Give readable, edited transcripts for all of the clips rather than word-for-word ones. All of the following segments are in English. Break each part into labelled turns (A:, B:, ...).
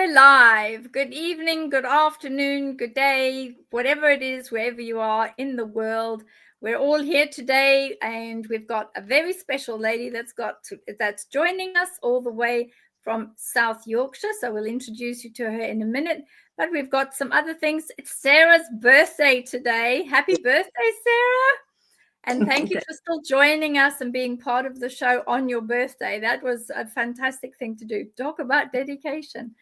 A: we're live. Good evening, good afternoon, good day, whatever it is, wherever you are in the world. We're all here today, and we've got a very special lady that's joining us all the way from South Yorkshire. So we'll introduce you to her in a minute. But we've got some other things. It's Sarah's birthday today. Happy birthday, Sarah. And thank you for still joining us and being part of the show on your birthday. That was a fantastic thing to do. Talk about dedication.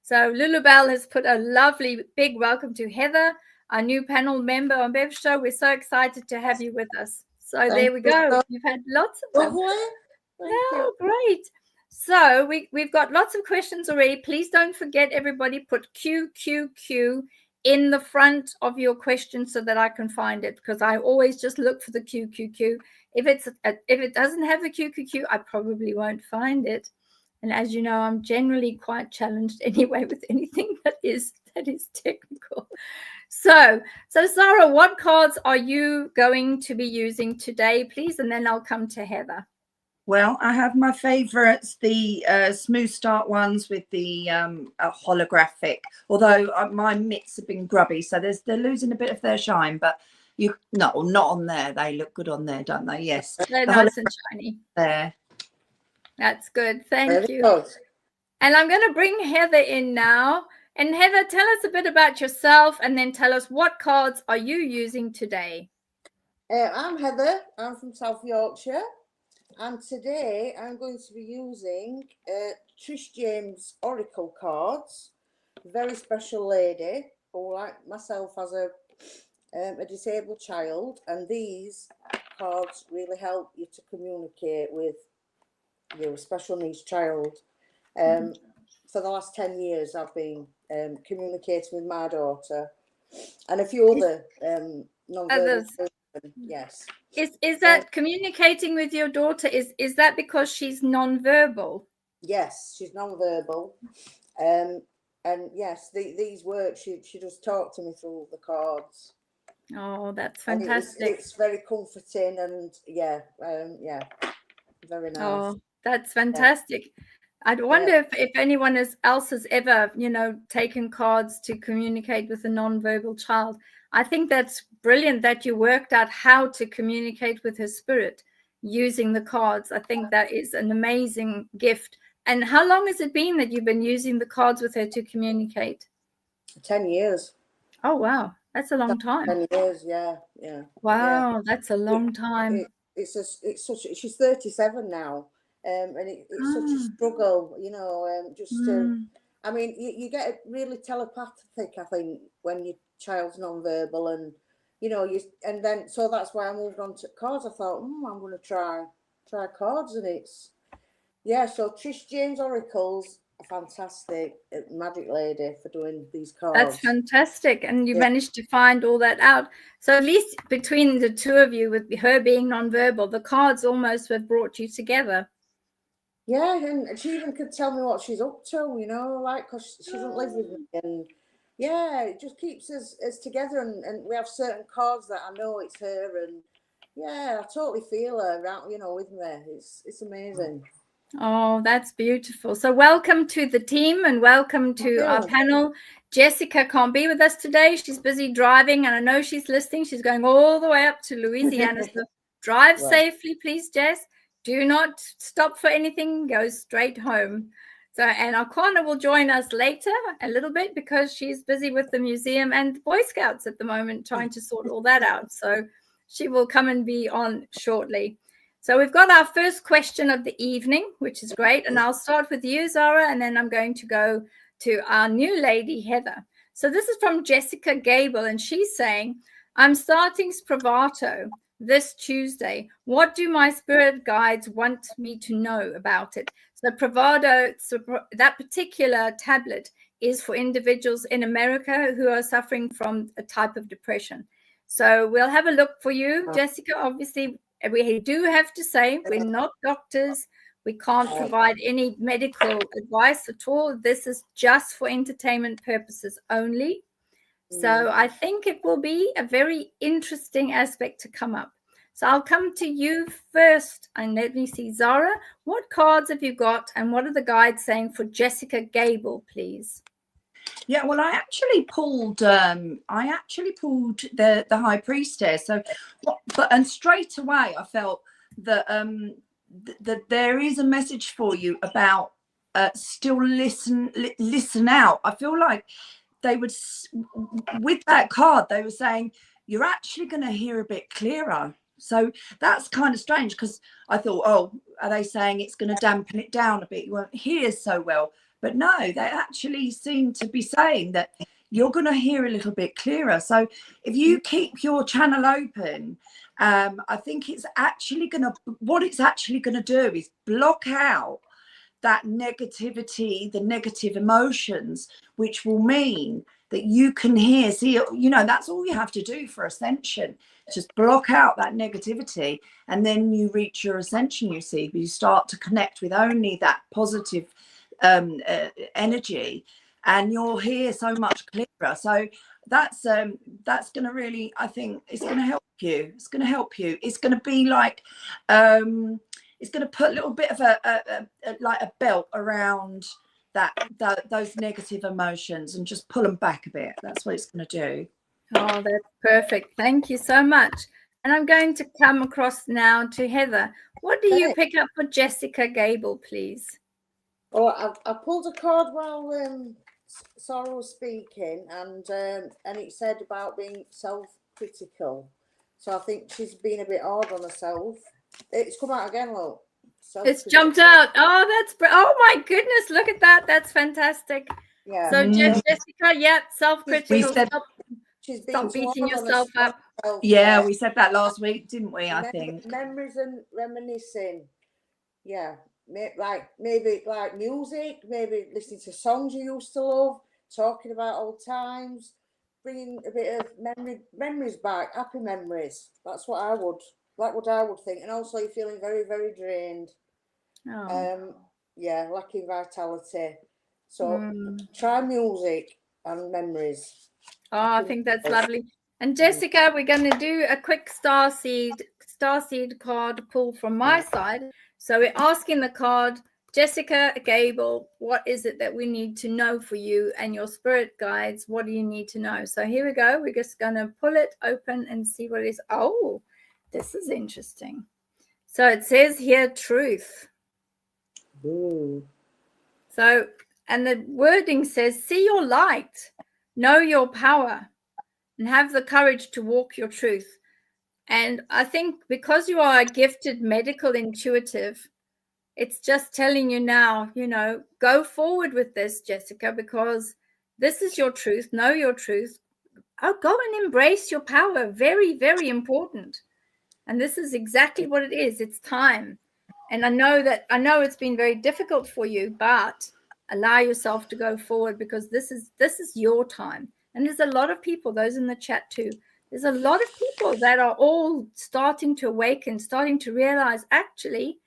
A: So Lulubelle has put a lovely big welcome to Heather, our new panel member on Bev's show. We're so excited to have you with us. So there we go. You've had lots of them. Oh, great. So we've got lots of questions already. Please don't forget, everybody, put QQQ in the front of your question so that I can find it, because I always just look for the QQQ. If it doesn't have the QQQ, I probably won't find it. And as you know, I'm generally quite challenged anyway with anything that is technical. So Sarah, what cards are you going to be using today, please? And then I'll come to Heather.
B: Well, I have my favourites, the smooth start ones with the holographic, although my mitts have been grubby, so they're losing a bit of their shine, but not on there. They look good on there, don't they? Yes.
A: They're nice and shiny.
B: There.
A: That's good. Thank you. And I'm going to bring Heather in now. And Heather, tell us a bit about yourself, and then tell us what cards are you using today?
C: I'm Heather. I'm from South Yorkshire. And today I'm going to be using Trish James Oracle cards. Very special lady who, like myself, has a disabled child. And these cards really help you to communicate with your special needs child. For the last 10 years, I've been communicating with my daughter and a few other non-verbal children. Yes.
A: Is that communicating with your daughter? Is that because she's non-verbal?
C: Yes, she's non-verbal. And yes, these work. She just talk to me through the cards.
A: Oh, that's fantastic.
C: It's very comforting, and very nice.
A: Oh, that's fantastic. Yeah. I wonder if anyone else has ever, taken cards to communicate with a non-verbal child. I think that's brilliant that you worked out how to communicate with her spirit using the cards. I think that is an amazing gift. And how long has it been that you've been using the cards with her to communicate?
C: 10 years.
A: Oh, wow. That's a long time.
C: 10 years, yeah.
A: Wow, that's a long time.
C: She's 37 now. And it's such a struggle, I mean, you get really telepathic, I think, when your child's non-verbal, and and then so that's why I moved on to cards. I thought, I'm going to try cards, and so Trish James Oracle's a fantastic magic lady for doing these cards.
A: That's fantastic, and you managed to find all that out. So at least between the two of you, with her being non-verbal, the cards almost have brought you together.
C: Yeah, and she even could tell me what she's up to, because she doesn't live with me. And it just keeps us together. And we have certain cards that I know it's her. And I totally feel her around, with me. It's amazing.
A: Oh, that's beautiful. So welcome to the team, and welcome to our panel. Jessica can't be with us today. She's busy driving, and I know she's listening. She's going all the way up to Louisiana. So drive safely, please, Jess. Do not stop for anything. Go straight home. So, and AKWANA will join us later a little bit, because she's busy with the museum and the Boy Scouts at the moment, trying to sort all that out. So she will come and be on shortly. So we've got our first question of the evening, which is great. And I'll start with you, Zara, and then I'm going to go to our new lady, Heather. So this is from Jessica Gable, and she's saying, I'm starting Spravato this Tuesday. What do my spirit guides want me to know about it? So Spravato, that particular tablet, is for individuals in America who are suffering from a type of depression. So we'll have a look for you, Jessica. Obviously, we do have to say we're not doctors. We can't provide any medical advice at all. This is just for entertainment purposes only. So I think it will be a very interesting aspect to come up. So I'll come to you first, and let me see, Zara, what cards have you got, and what are the guides saying for Jessica Gable, please?
B: Yeah, well, I actually pulled the high priestess. So, and straight away I felt that that there is a message for you about still listen out. I feel like they would, with that card, they were saying you're actually going to hear a bit clearer. So that's kind of strange, because I thought, oh, are they saying it's going to dampen it down a bit? You won't hear so well. But no, they actually seem to be saying that you're going to hear a little bit clearer. So if you keep your channel open, I think it's actually going to, what it's actually going to do is block out that negativity, the negative emotions, which will mean that you can hear, see, you know, that's all you have to do for ascension. Just block out that negativity, and then you reach your ascension, you see, you start to connect with only that positive energy, and you'll hear so much clearer. So that's going to really, I think it's going to help you. It's going to help you. It's going to be like, it's going to put a little bit of a like a belt around those negative emotions and just pull them back a bit. That's what it's going to do.
A: Oh, that's perfect. Thank you so much. And I'm going to come across now to Heather. What do you pick up for Jessica Gable, please?
C: Oh, I pulled a card while Sarah was speaking, and it said about being self-critical. So I think she's been a bit hard on herself. It's come out again, look.
A: It's jumped out. Oh, oh my goodness, look at that. That's fantastic.
C: Yeah.
A: So Jessica, yeah, self-critical. Stop beating yourself up.
B: Yeah, we said that last week, didn't we? I think
C: memories and reminiscing. Yeah, like maybe like music, maybe listening to songs you used to love, talking about old times, bringing a bit of memories back, happy memories. That's what I would think. And also, you're feeling very, very drained. Yeah, lacking vitality. So try music and memories.
A: Oh, I think that's lovely. And Jessica, we're going to do a quick starseed card pull from my side. So we're asking the card, Jessica Gable, what is it that we need to know for you and your spirit guides? What do you need to know? So here we go. We're just going to pull it open and see what it is. Oh, this is interesting. So it says here, truth.
C: Ooh.
A: So, and the wording says, see your light, know your power, and have the courage to walk your truth. And I think because you are a gifted medical intuitive, it's just telling you now, you know, go forward with this, Jessica, because this is your truth. Know your truth. Oh, go and embrace your power. Very, very important. And this is exactly what it is. It's time. And I know it's been very difficult for you, but allow yourself to go forward, because this is your time. And there's a lot of people, those in the chat too, there's a lot of people that are all starting to awaken, starting to realize, actually,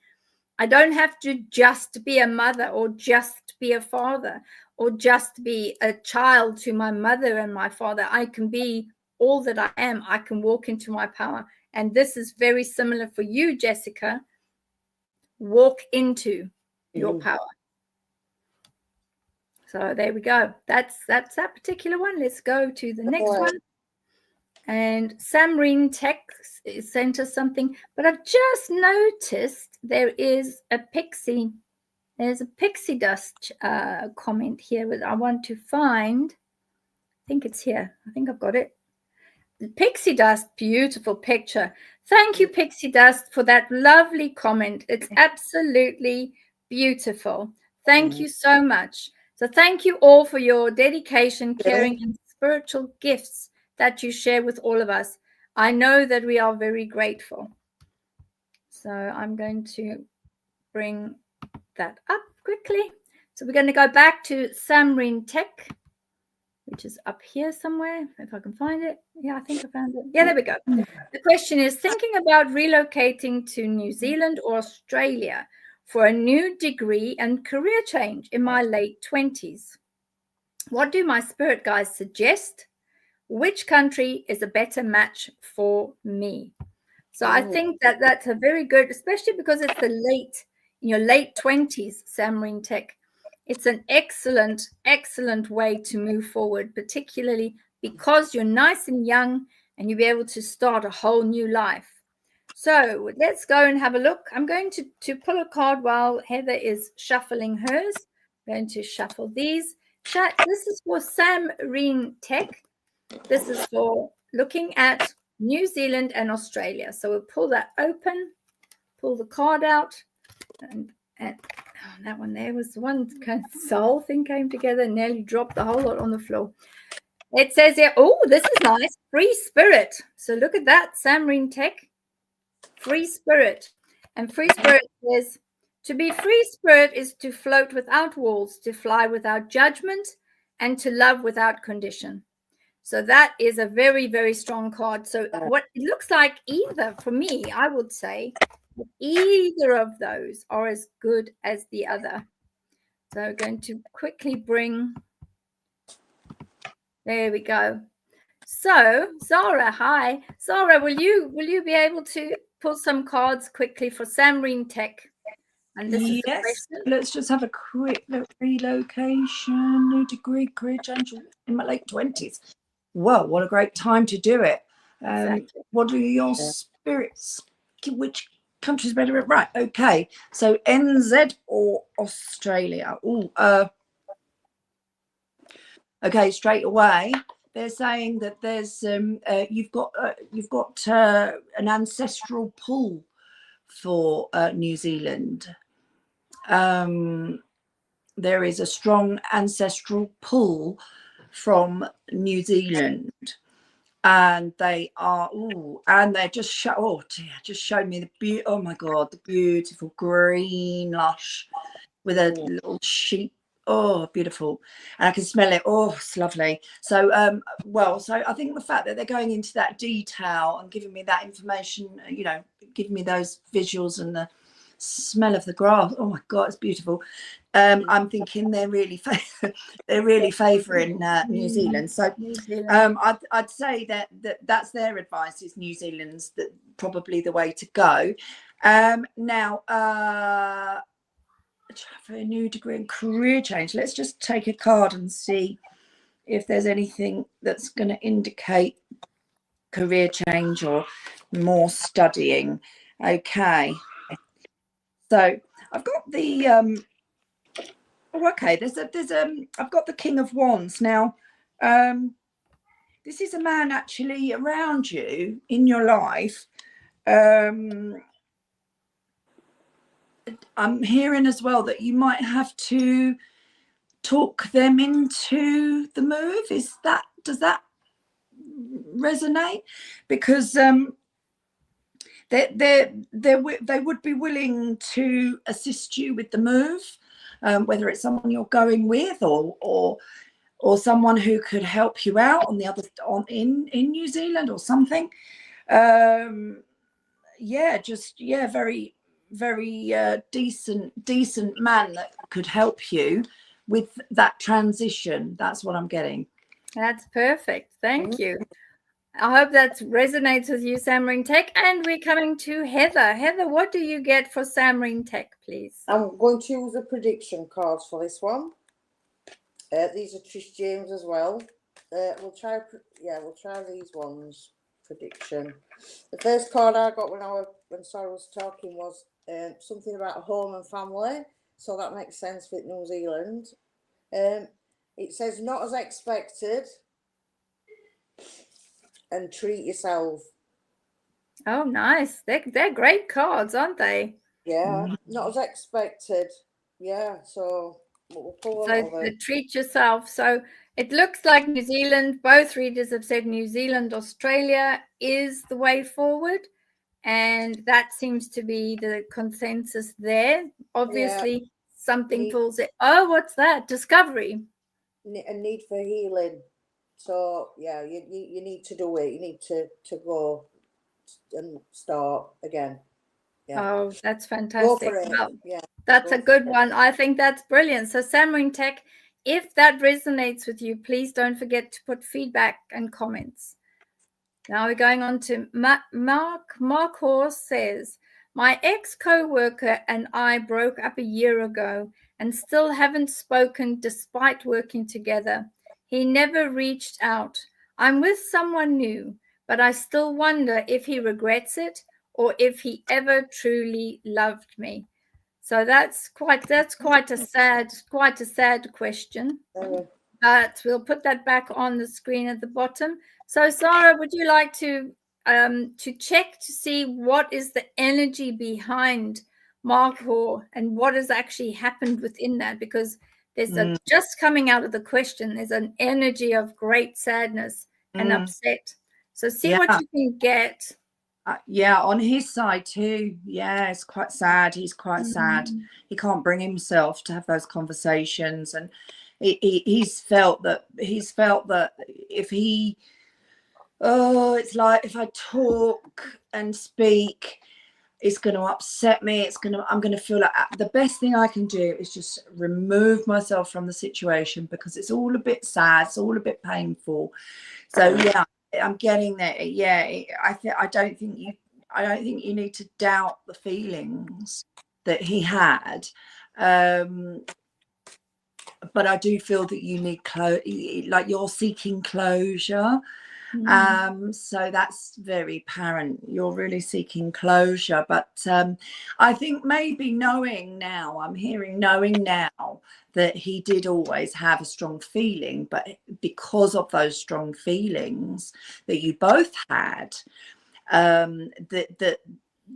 A: I don't have to just be a mother or just be a father or just be a child to my mother and my father. I can be all that I am. I can walk into my power. And this is very similar for you, Jessica. Walk into your power. So there we go. That's that particular one. Let's go to the next one. And Samreen Tech sent us something, but I've just noticed there is a pixie. There's a pixie dust comment here that I want to find. I think it's here. I think I've got it. Pixie Dust, beautiful picture. Thank you, Pixie Dust, for that lovely comment. It's absolutely beautiful. Thank you so much. So thank you all for your dedication, caring, and spiritual gifts that you share with all of us. I know that we are very grateful. So I'm going to bring that up quickly. So we're going to go back to Samreen Tech, which is up here somewhere, if I can find it. Yeah, I think I found it. Yeah, there we go. The question is, thinking about relocating to New Zealand or Australia for a new degree and career change in my late 20s. What do my spirit guides suggest? Which country is a better match for me? So I think that that's a very good, especially because it's in your late 20s, Samreen Tech. It's an excellent, excellent way to move forward, particularly because you're nice and young and you'll be able to start a whole new life. So let's go and have a look. I'm going to pull a card while Heather is shuffling hers. I'm going to shuffle these. This is for Samreen Tech. This is for looking at New Zealand and Australia. So we'll pull that open, pull the card out, and that one there was the one kind of soul thing came together and nearly dropped the whole lot on the floor. It says here, oh, this is nice, free spirit. So look at that, Samreen Tech, free spirit. And free spirit says, to be free spirit is to float without walls, to fly without judgment, and to love without condition. So that is a very, very strong card. So what it looks like either, for me, I would say, either of those are as good as the other. So I'm going to quickly bring, there we go. So Zara, hi. Zara, will you be able to pull some cards quickly for Samreen Tech? And this is the question.
B: Let's just have a quick look. Relocation, new degree, career change in my late 20s. Well, what a great time to do it.
A: Exactly.
B: What are your spirits? Which country's better at? Right, okay. So NZ or Australia? Okay, straight away. They're saying that there's you've got an ancestral pull for New Zealand. There is a strong ancestral pull from New Zealand, and they are and they just just showed me the oh my god, the beautiful green lush with a little sheep. Oh, beautiful. And I can smell it. Oh, it's lovely. So so I think the fact that they're going into that detail and giving me that information, you know, giving me those visuals and the smell of the grass, oh my god, it's beautiful. I'm thinking they're really favouring New Zealand. So I'd say that's their advice, is New Zealand's probably the way to go. Now for a new degree and career change, let's just take a card and see if there's anything that's going to indicate career change or more studying. Okay, so I've got the I've got the King of Wands. Now this is a man actually around you in your life. I'm hearing as well that you might have to talk them into the move. Does that resonate? Because they would be willing to assist you with the move, whether it's someone you're going with or someone who could help you out on the other in New Zealand or something. Very decent man that could help you with that transition. That's what I'm getting.
A: That's perfect. Thank you. I hope that resonates with you, Samreen Tech. And we're coming to Heather. Heather, what do you get for Samreen Tech, please?
C: I'm going to use the prediction cards for this one. These are Trish James as well. We'll try these ones. Prediction. The first card I got when Sarah was talking was something about home and family, so that makes sense with New Zealand. It says not as expected and treat yourself.
A: Oh, nice. They're great cards, aren't they?
C: Yeah, not as expected. Yeah, so we'll pull a lot of it.
A: Treat yourself. So it looks like New Zealand, both readers have said New Zealand, Australia is the way forward. And that seems to be the consensus there. Obviously, something pulls it. Oh, what's that? Discovery.
C: A need for healing. So, yeah, you need to do it. You need to go and start again. Yeah.
A: Oh, that's fantastic.
C: Well, yeah.
A: That's a good one. I think that's brilliant. So, Samreen Tech, if that resonates with you, please don't forget to put feedback and comments. Now we're going on to Mark Horse says, my ex-co-worker and I broke up a year ago and still haven't spoken despite working together. He never reached out. I'm with someone new, but I still wonder if he regrets it or if he ever truly loved me. So that's quite a sad question. But we'll put that back on the screen at the bottom. So Sarah, would you like to check to see what is the energy behind Marco and what has actually happened within that? Because there's just coming out of the question, there's an energy of great sadness and upset. So see what you can get.
B: Yeah, on his side too. Yeah, it's quite sad. He's quite sad. He can't bring himself to have those conversations, and he's felt that if he, it's like if I talk and speak, it's going to upset me. I'm going to feel like the best thing I can do is just remove myself from the situation, because it's all a bit sad. It's all a bit painful. So yeah, I'm getting there. Yeah, I don't think you need to doubt the feelings that he had, but I do feel that you need like you're seeking closure. So that's very apparent. You're really seeking closure, but I think maybe knowing now that he did always have a strong feeling, but because of those strong feelings that you both had,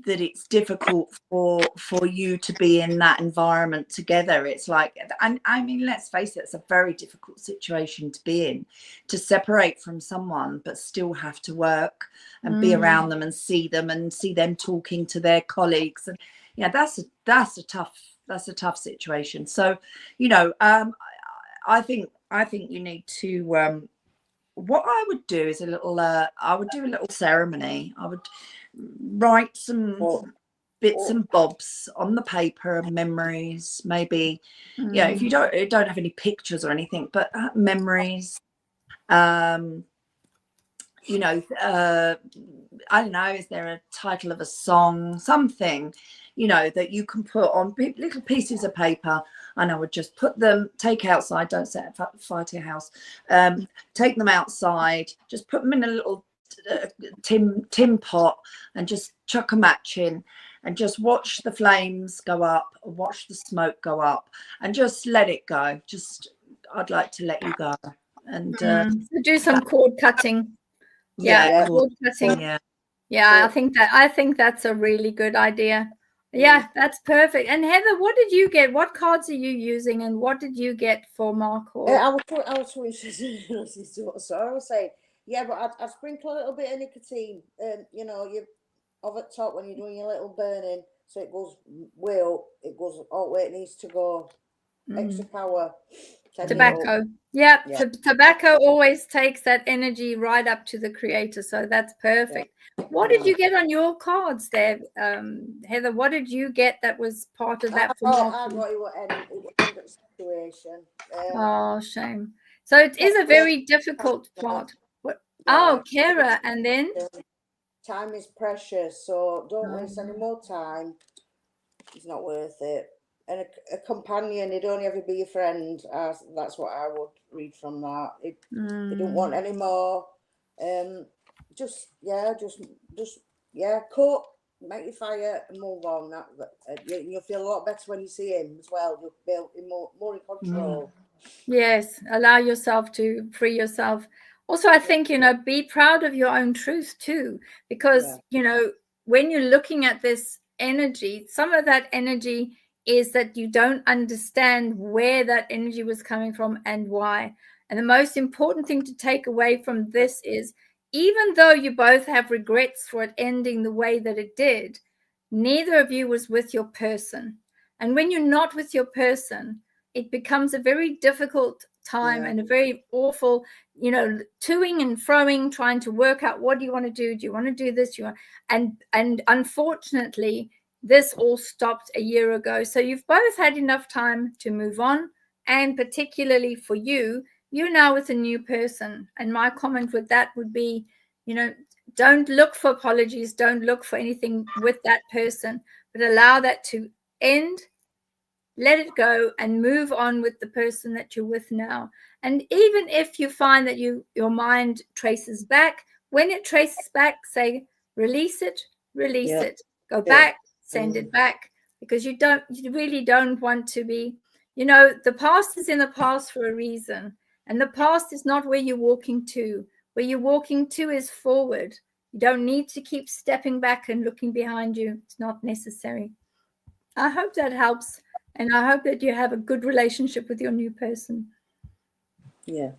B: that it's difficult for you to be in that environment together. It's like, and I mean, let's face it, it's a very difficult situation to be in, to separate from someone but still have to work and be around them and see them talking to their colleagues. And yeah, that's a tough situation. So, you know, I think you need to what I would do is I would do a little ceremony. I would write some bits and bobs on the paper, memories, maybe. Yeah, if you don't have any pictures or anything, but memories. You know, I don't know, is there a title of a song, something, you know, that you can put on little pieces of paper, and I would just put them, take outside, don't set fire to your house, take them outside, just put them in a little tin pot and just chuck a match in and just watch the flames go up, watch the smoke go up, and just let it go. I'd like to let you go. And
A: so do some cord cutting. Cord cutting. Yeah, I think that's a really good idea. Yeah, that's perfect. And Heather, what did you get? What cards are you using, and what did you get for Marco?
C: I was saying, yeah, but I'd sprinkle a little bit of nicotine. You know, you over the top when you're doing your little burning, so it goes way up. It goes all where it needs to go. Extra power.
A: Tobacco. Yeah. Tobacco always takes that energy right up to the creator, so that's perfect. What did you get on your cards there, Heather? What did you get that was part of that?
C: I got it situation.
A: Oh, shame. So it is a very difficult part. Kara, and then?
C: Time is precious, so don't waste any more time. It's not worth it. And a companion, he'd only ever be your friend. That's what I would read from that. They don't want any more. Just cut, make your fire, and move on. You'll feel a lot better when you see him as well. You'll be more in control.
A: Yes, allow yourself to free yourself. Also, I think, you know, be proud of your own truth too, because, you know, when you're looking at this energy, some of that energy is that you don't understand where that energy was coming from and why. And the most important thing to take away from this is, even though you both have regrets for it ending the way that it did, neither of you was with your person. And when you're not with your person, it becomes a very difficult time and a very awful, you know, toing and froing, trying to work out, what do you want to do? Do you want to do this? And unfortunately, this all stopped a year ago. So you've both had enough time to move on. And particularly for you, you're now with a new person. And my comment with that would be, you know, don't look for apologies. Don't look for anything with that person, but allow that to end. let it go and move on with the person that you're with now. And even if you find that your mind traces back, when it traces back, say, release it, go back, send it back, because you really don't want to be, the past is in the past for a reason. And the past is not where you're walking to. Where you're walking to is forward. You don't need to keep stepping back and looking behind you. It's not necessary. I hope that helps. And I hope that you have a good relationship with your new person.
C: Yeah.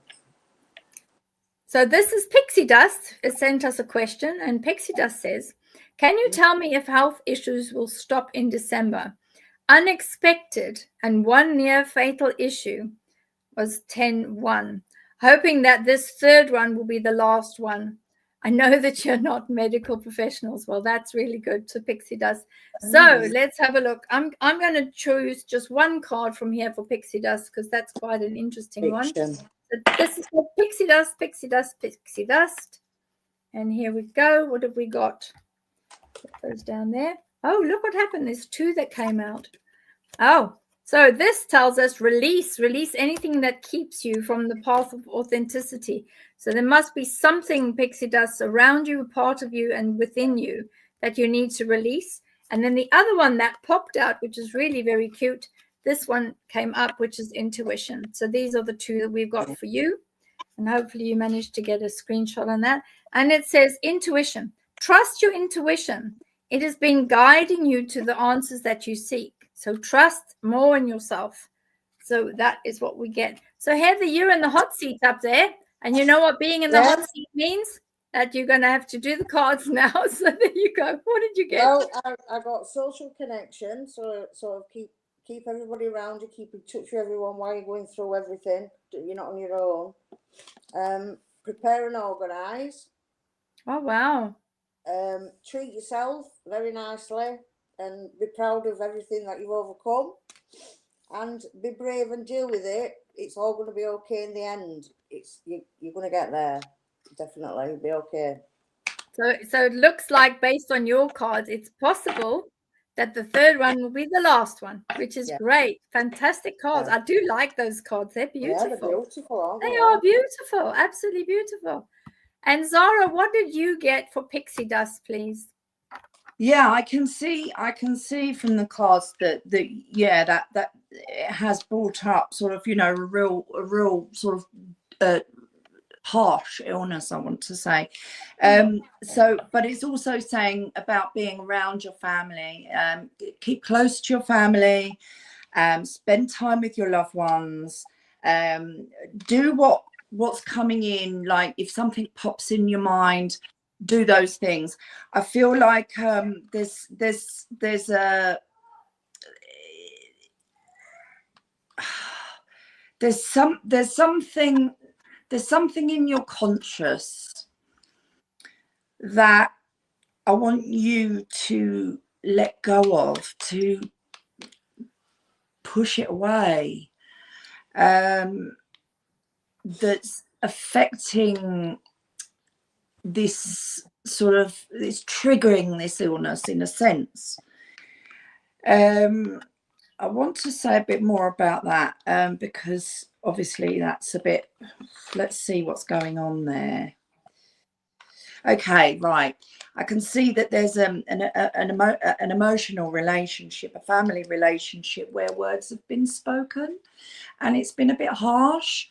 A: So this is Pixie Dust. It sent us a question. And Pixie Dust says, can you tell me if health issues will stop in December? Unexpected and one near fatal issue was 10-1. Hoping that this third one will be the last one. I know that you're not medical professionals. Well, that's really good. So Pixie Dust. So let's have a look. I'm going to choose just one card from here for Pixie Dust because that's quite an interesting one. So this is for Pixie Dust, Pixie Dust, Pixie Dust. And here we go. What have we got? Put those down there. Oh, look what happened. There's 2 that came out. Oh, so this tells us release anything that keeps you from the path of authenticity. So there must be something, Pixie Dust, around you, a part of you and within you that you need to release. And then the other one that popped out, which is really very cute, this one came up, which is intuition. So these are the 2 that we've got for you. And hopefully you managed to get a screenshot on that. And it says intuition. Trust your intuition. It has been guiding you to the answers that you seek. So trust more in yourself. So that is what we get. So Heather, you're in the hot seat up there. And you know what being in the hot seat means? That you're going to have to do the cards now. So there you go. What did you get?
C: Well, I got social connection. So keep everybody around you. Keep in touch with everyone while you're going through everything. You're not on your own. Prepare and organise.
A: Oh, wow.
C: Treat yourself very nicely and be proud of everything that you've overcome and be brave and deal with it. It's all going to be okay in the end. You're going to get there. Definitely. It'll be okay.
A: So it looks like, based on your cards, it's possible that the third one will be the last one, which is great. Fantastic cards. I do like those cards. They're beautiful.
C: Yeah, they're beautiful, aren't they?
A: They are beautiful. Absolutely beautiful. And Zara, what did you get for Pixie Dust, please?
B: Yeah, I can see from the cards that it has brought up sort of, a real sort of harsh illness, I want to say. But it's also saying about being around your family. Keep close to your family, spend time with your loved ones, do what's coming in. Like if something pops in your mind, do those things. I feel like there's something in your conscious that I want you to let go of, to push it away, that's affecting this sort of, it's triggering this illness in a sense. I want to say a bit more about that because obviously that's a bit, let's see what's going on there. Okay, right. I can see that there's an emotional relationship, a family relationship where words have been spoken and it's been a bit harsh,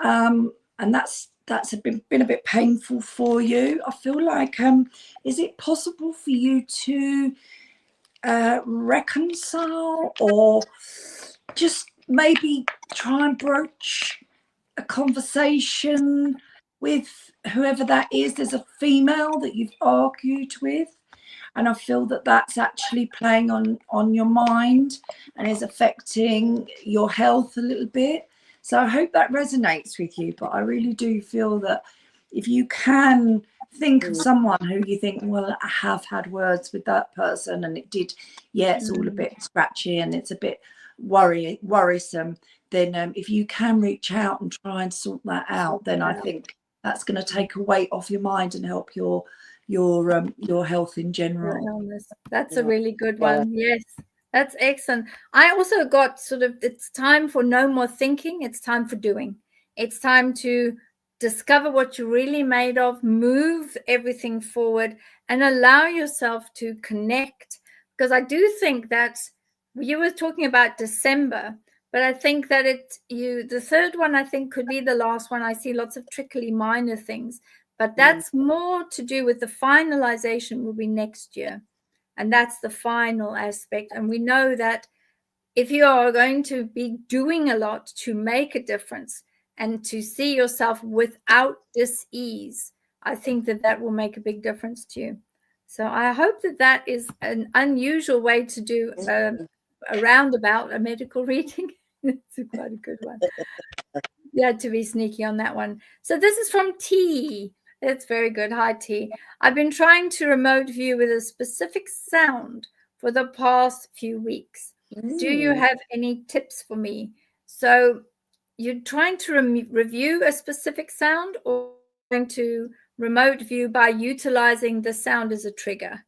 B: and that's been a bit painful for you. I feel like, is it possible for you to reconcile or just maybe try and broach a conversation with whoever that is? There's a female that you've argued with, and I feel that that's actually playing on your mind and is affecting your health a little bit. So I hope that resonates with you, but I really do feel that if you can think of someone who you think, well, I have had words with that person and it did, it's all a bit scratchy and it's a bit worrisome, then if you can reach out and try and sort that out, then I think that's going to take a weight off your mind and help your health in general.
A: That's a really good one. Yes, That's excellent. I also got sort of, it's time for no more thinking. It's time for doing. It's time to discover what you're really made of, move everything forward, and allow yourself to connect. Because I do think that you were talking about December, but I think that the third one, I think, could be the last one. I see lots of trickly minor things, but that's more to do with the finalization will be next year. And that's the final aspect. And we know that if you are going to be doing a lot to make a difference and to see yourself without dis-ease, I think that that will make a big difference to you. So I hope that that is an unusual way to do a roundabout, a medical reading. It's quite a good one. Yeah, to be sneaky on that one. So this is from T. That's very good. Hi, T. I've been trying to remote view with a specific sound for the past few weeks. Do you have any tips for me? So you're trying to review a specific sound, or going to remote view by utilizing the sound as a trigger?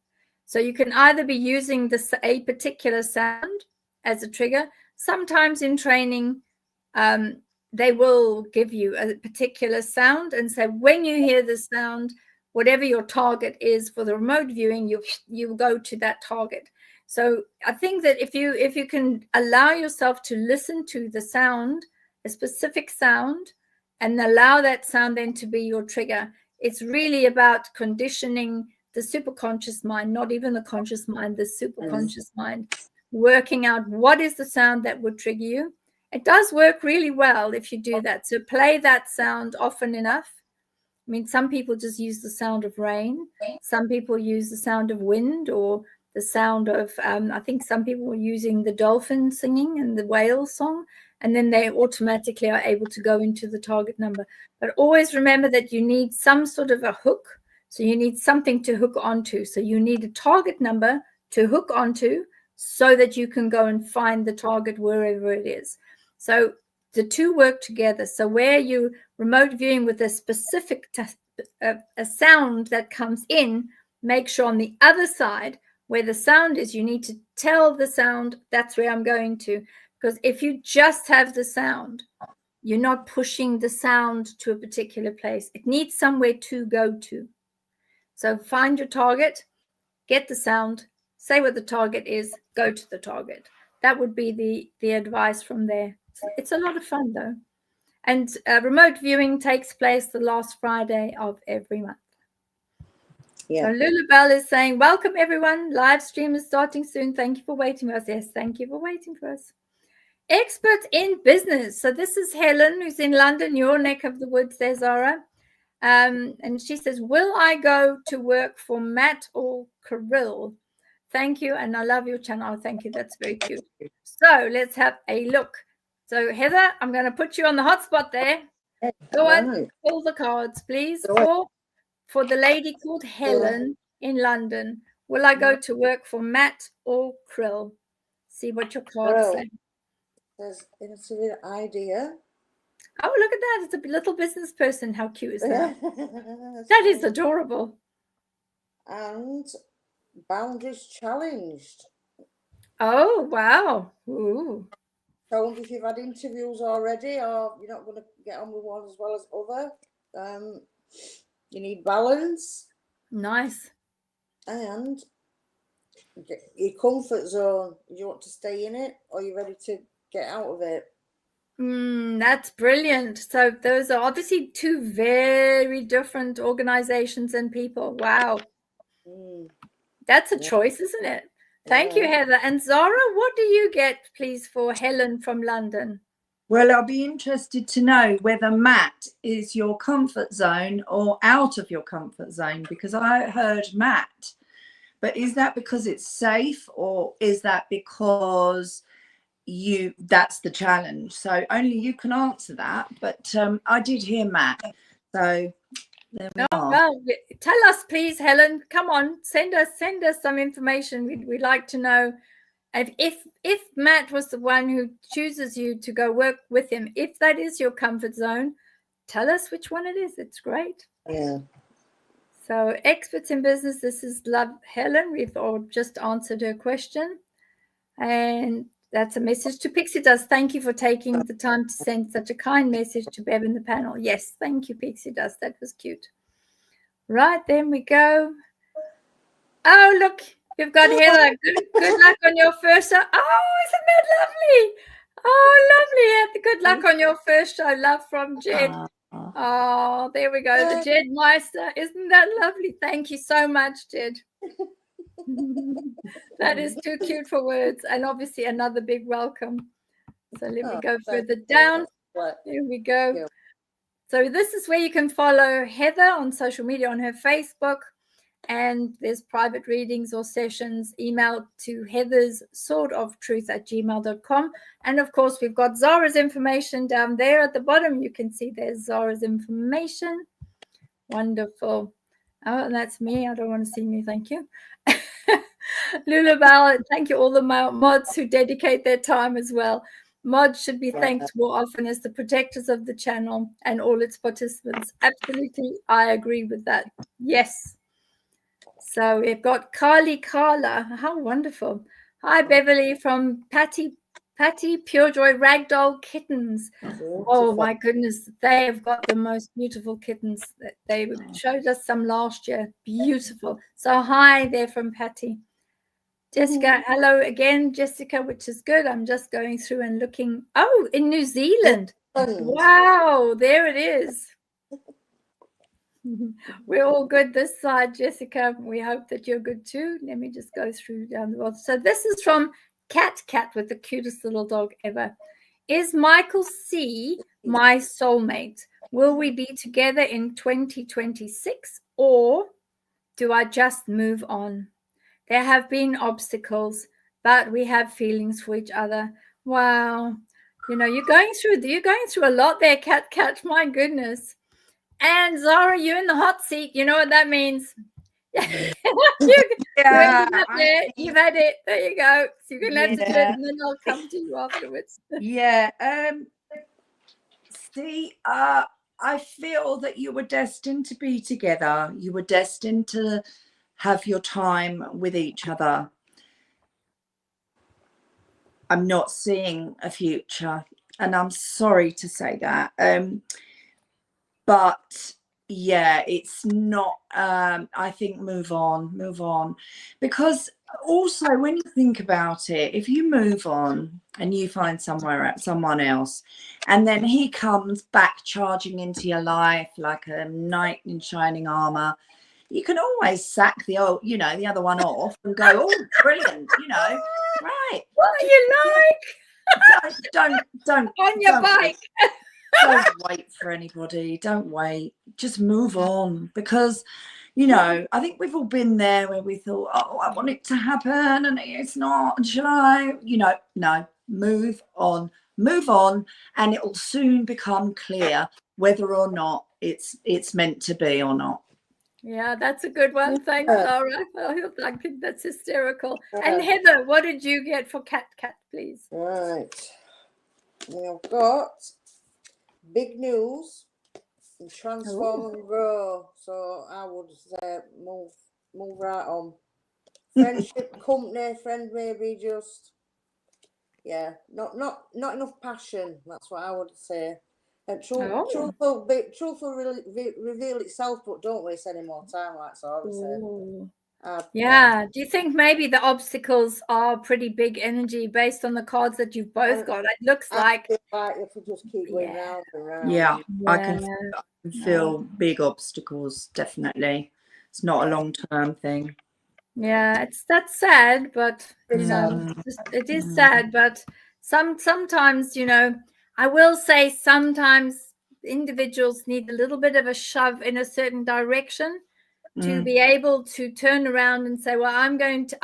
A: So you can either be using a particular sound as a trigger. Sometimes in training, they will give you a particular sound and say, when you hear the sound, whatever your target is for the remote viewing, you go to that target. So I think that if you can allow yourself to listen to the sound, a specific sound, and allow that sound then to be your trigger, it's really about conditioning the superconscious mind, not even the conscious mind, the superconscious mind, working out what is the sound that would trigger you. It does work really well if you do that. So play that sound often enough. I mean, some people just use the sound of rain. Some people use the sound of wind, or the sound of, I think some people were using the dolphin singing and the whale song, and then they automatically are able to go into the target number. But always remember that you need some sort of a hook. So you need something to hook onto. So you need a target number to hook onto so that you can go and find the target wherever it is. So the two work together. So where you remote viewing with a specific a sound that comes in, make sure on the other side where the sound is, you need to tell the sound, that's where I'm going to. Because if you just have the sound, you're not pushing the sound to a particular place. It needs somewhere to go to. So find your target, get the sound, say what the target is, go to the target. That would be the advice from there. It's a lot of fun, though. And remote viewing takes place the last Friday of every month. Yeah. So Lulabelle is saying, welcome, everyone. Live stream is starting soon. Thank you for waiting for us. Yes, thank you for waiting for us. Expert in business. So this is Helen, who's in London, your neck of the woods there, Zara. And she says, will I go to work for Matt or Kirill? Thank you. And I love your channel. Oh, thank you. That's very cute. So let's have a look. So Heather, I'm going to put you on the hot spot there. Go on, pull the cards, please. For the lady called Helen in London. Will I go to work for Matt or Krill? See what your cards say.
C: It's an idea.
A: Oh, look at that. It's a little business person. How cute is that? That is adorable.
C: And boundaries challenged.
A: Oh, wow. Ooh.
C: So I wonder if you've had interviews already, or you're not going to get on with one as well as other. You need balance.
A: Nice.
C: And your comfort zone. You want to stay in it, or you're ready to get out of it?
A: That's brilliant. So those are obviously two very different organizations and people. Wow. That's a choice, isn't it? Thank you, Heather. And Zara, what do you get, please, for Helen from London?
B: Well, I'll be interested to know whether Matt is your comfort zone or out of your comfort zone, because I heard Matt. But is that because it's safe, or is that because that's the challenge? So only you can answer that. But I did hear Matt. So there we are.
A: Well, tell us, please, Helen. Come on, send us some information. We'd like to know. If Matt was the one who chooses you to go work with him, if that is your comfort zone, tell us which one it is. It's great.
C: Yeah.
A: So experts in business, this is Love Helen. We've all just answered her question. And that's a message to Pixie Dust. Thank you for taking the time to send such a kind message to Bev in the panel. Yes, thank you, Pixie Dust. That was cute. Right, then we go. Oh, look, you've got Heather. Good luck on your first show. Oh, isn't that lovely? Oh, lovely. Good luck on your first show. Love from Jed. Oh, there we go. The Jed Meister. Isn't that lovely? Thank you so much, Jed. That is too cute for words. And obviously another big welcome. So let me go further down. There we go. So this is where you can follow Heather on social media, on her Facebook. And there's private readings or sessions. Email to heatherssordoftruth@gmail.com. And of course, we've got Zara's information down there at the bottom. You can see there's Zara's information. Wonderful. Oh, and that's me. I don't want to see me. Thank you. Lulabelle, thank you all the mods who dedicate their time as well. Mods should be thanked more often as the protectors of the channel and all its participants. Absolutely, I agree with that. Yes. So we've got Carla. How wonderful. Hi, Beverly from Patty Purejoy Ragdoll Kittens. Oh, my goodness. They have got the most beautiful kittens. They showed us some last year. Beautiful. So hi there from Patty. Jessica, hello again, Jessica, which is good. I'm just going through and looking. Oh, in New Zealand. Wow, there it is. We're all good this side, Jessica. We hope that you're good too. Let me just go through down the world. So this is from Cat with the cutest little dog ever. Is Michael C. my soulmate? Will we be together in 2026 or do I just move on? There have been obstacles, but we have feelings for each other. Wow. You know, you're going through a lot there, Cat. My goodness. And Zara, you're in the hot seat. You know what that means. You've had it. There you go. So you're going to have to do it, and then I'll come to you afterwards.
B: Yeah. See, I feel that you were destined to be together. You were destined to have your time with each other. I'm not seeing a future, and I'm sorry to say that. But yeah, it's not, I think move on, because also when you think about it, if you move on and you find someone else, and then he comes back charging into your life like a knight in shining armor, you can always sack the other one off and go, oh, brilliant, right.
A: What do you like?
B: Don't
A: on your bike.
B: Don't wait for anybody. Don't wait. Just move on, because I think we've all been there where we thought, oh, I want it to happen and it's not. Shall I? No, move on, and it will soon become clear whether or not it's meant to be or not.
A: Yeah, that's a good one. Thanks, Zara. I think that's hysterical. And Heather, what did you get for Cat, please?
C: Right. We've got big news and transform and grow. So I would say move right on. Friendship, company, friend maybe just not enough passion. That's what I would say. And truth will reveal itself, but don't waste any more time. Like so, I would say.
A: Yeah. Do you think maybe the obstacles are pretty big energy based on the cards that you've both got? It looks like
C: if we just keep going round and round.
B: Yeah, I can feel big obstacles. Definitely, it's not a long-term thing.
A: Yeah, that's sad, but it is sad. But sometimes, I will say sometimes individuals need a little bit of a shove in a certain direction to be able to turn around and say, well, I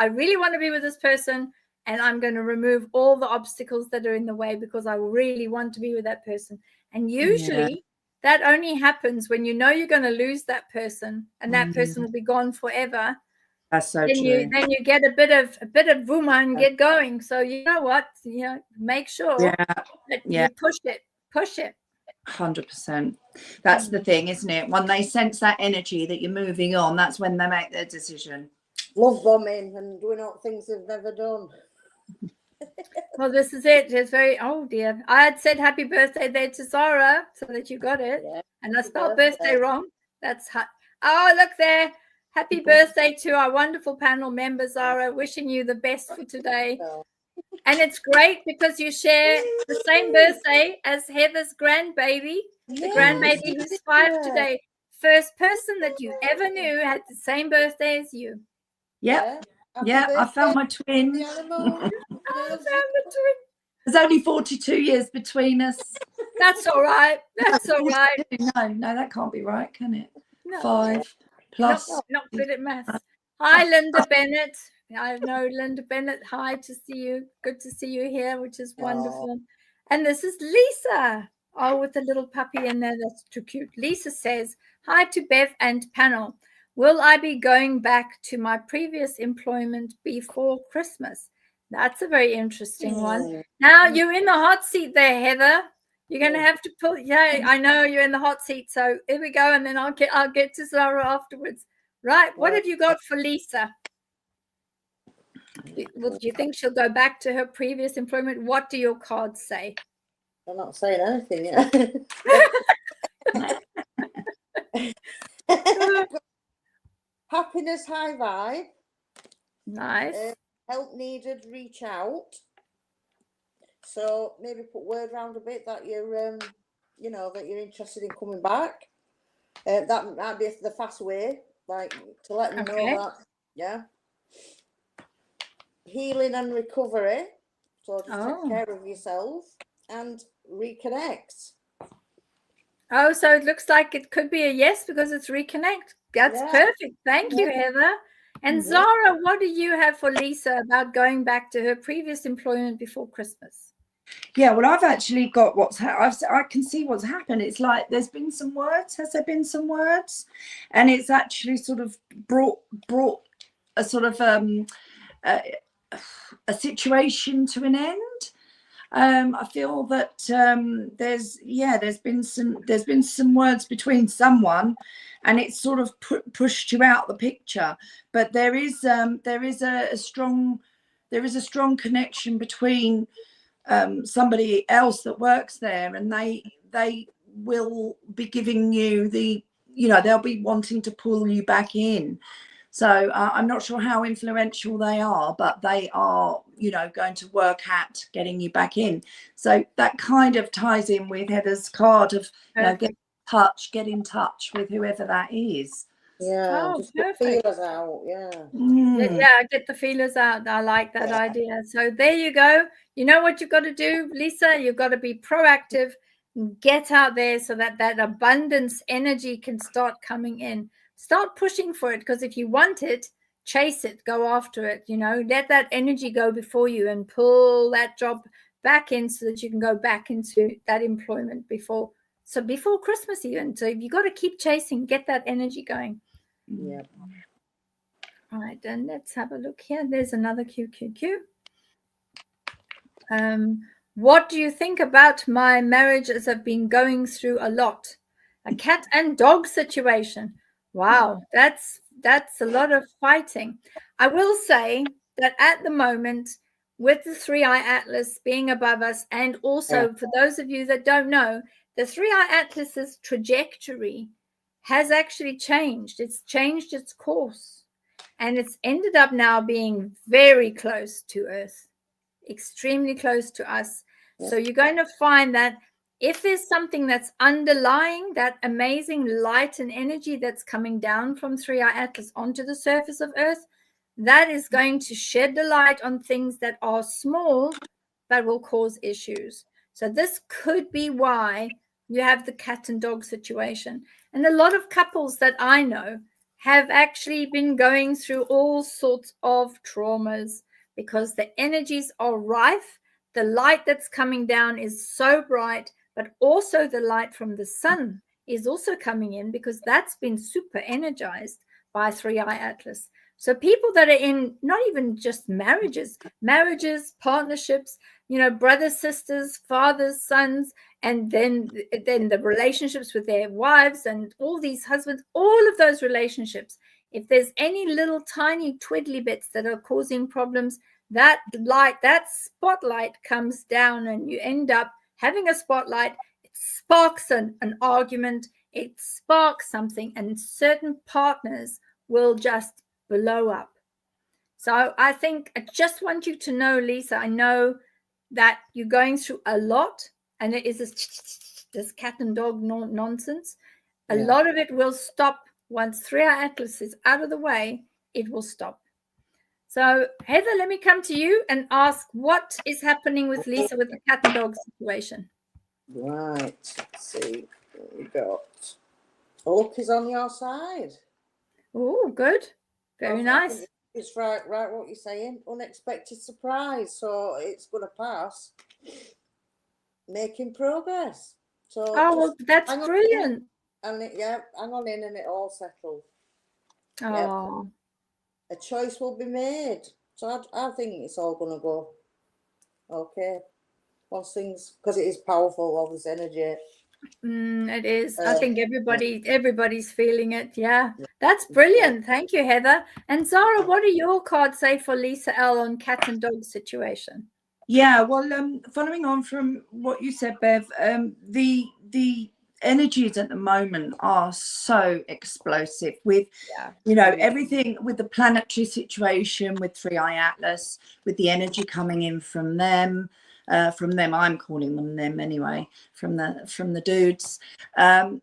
A: really want to be with this person, and I'm going to remove all the obstacles that are in the way because I really want to be with that person. And usually that only happens when you're going to lose that person and that person will be gone forever.
B: That's so true.
A: Then you get a bit of Vuma and get going. So you know what? Make sure that you push it.
B: 100%. That's the thing, isn't it? When they sense that energy that you're moving on, that's when they make their decision.
C: Love bombing and doing all things they've never done.
A: Well, this is it. It's very, oh dear. I had said happy birthday there to SARA so that you got it.
C: Yeah,
A: And I spelled birthday wrong. That's oh, look there. Happy birthday to our wonderful panel member, Zara. Wishing you the best for today. And it's great because you share the same birthday as Heather's grandbaby, the grandbaby who's 5 today. First person that you ever knew had the same birthday as you.
B: Yep. Yeah, I found my twin.
A: I found the twin.
B: There's only 42 years between us.
A: That's all right. That's all right.
B: No, that can't be right, can it?
A: No.
B: 5 plus.
A: Not good at maths. Hi, Linda Bennett. I know Linda Bennett. Hi to see you. Good to see you here, which is wonderful. And this is Lisa. Oh, with the little puppy in there. That's too cute. Lisa says, hi to Bev and panel. Will I be going back to my previous employment before Christmas? That's a very interesting one. Now you're in the hot seat there, Heather. You're going to have to pull. Yeah, I know you're in the hot seat. So here we go, and then I'll get to Zara afterwards. Right. What have you got for Lisa? Do you think she'll go back to her previous employment? What do your cards say?
C: I'm not saying anything yet. Happiness, high vibe.
A: Nice.
C: Help needed, reach out. So maybe put word around a bit that you're, you know, that you're interested in coming back. That might be the fast way, like to let them know that. Yeah. Healing and recovery. So just take care of yourself and reconnect.
A: Oh, so it looks like it could be a yes because it's reconnect. That's perfect. Thank you, Heather. And Zara, what do you have for Lisa about going back to her previous employment before Christmas?
B: Yeah, well, I've actually got I can see what's happened. It's like there's been some words. Has there been some words? And it's actually sort of brought a sort of a situation to an end. I feel that there's been some words between someone, and it's sort of pushed you out the picture. But there is a strong connection between somebody else that works there, and they will be giving you they'll be wanting to pull you back in. So I'm not sure how influential they are, but they are, going to work at getting you back in. So that kind of ties in with Heather's card of, get in touch with whoever that is.
C: Yeah, just get the feelers out.
A: Yeah, get the feelers out. I like that idea. So there you go. You know what you've got to do, Lisa? You've got to be proactive, get out there so that abundance energy can start coming in. Start pushing for it, because if you want it, chase it, go after it, let that energy go before you and pull that job back in so that you can go back into that employment before Christmas even. So you've got to keep chasing, get that energy going.
C: Yeah.
A: All right, then let's have a look here. There's another QQQ. What do you think about my marriage, as I've been going through a lot? A cat and dog situation. Wow, that's a lot of fighting. I will say that at the moment, with the 3i Atlas being above us, and also for those of you that don't know, the 3i Atlas's trajectory has actually changed. It's changed its course, and it's ended up now being very close to Earth, extremely close to us. So you're going to find that if there's something that's underlying that amazing light and energy that's coming down from 3i Atlas onto the surface of Earth, that is going to shed the light on things that are small that will cause issues. So this could be why you have the cat and dog situation. And a lot of couples that I know have actually been going through all sorts of traumas because the energies are rife. The light that's coming down is so bright, but also the light from the sun is also coming in because that's been super energized by 3i Atlas. So people that are in not even just marriages, partnerships, brothers, sisters, fathers, sons, and then the relationships with their wives and all these husbands, all of those relationships, if there's any little tiny twiddly bits that are causing problems, that light, that spotlight comes down and you end up having a spotlight. It sparks an argument, it sparks something, and certain partners will just blow up. So I think I just want you to know, Lisa, I know that you're going through a lot, and it is this cat and dog nonsense. A lot of it will stop once 3i Atlas is out of the way. It will stop. So Heather, let me come to you and ask what is happening with Lisa with the cat and dog situation.
C: Right, let's see what we got. Luck is on your side.
A: Oh, good. Very nice.
C: It's right what you're saying. Unexpected surprise. So it's going to pass. Making progress. So
A: well, that's brilliant.
C: And hang on in and it all settled.
A: Oh.
C: A choice will be made. So I think it's all going to go okay. Once things, because it is powerful, all this energy.
A: It is. I think everybody's feeling it. Yeah, that's brilliant. Thank you, Heather. And Zara, what do your cards say for Lisa L on cat and dog situation?
B: Yeah, well, following on from what you said, Bev, the energies at the moment are so explosive with, everything with the planetary situation, with 3i Atlas, with the energy coming in from them, I'm calling them anyway, from the dudes, and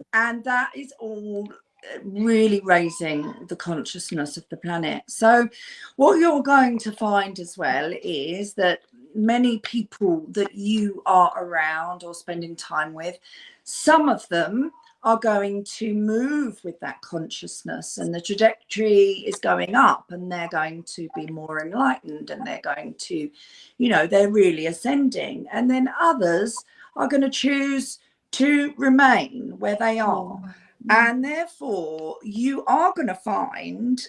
B: that is all really raising the consciousness of the planet. So what you're going to find as well is that many people that you are around or spending time with, some of them are going to move with that consciousness, and the trajectory is going up, and they're going to be more enlightened, and they're going to, they're really ascending. And then others are going to choose to remain where they are. And therefore you are going to find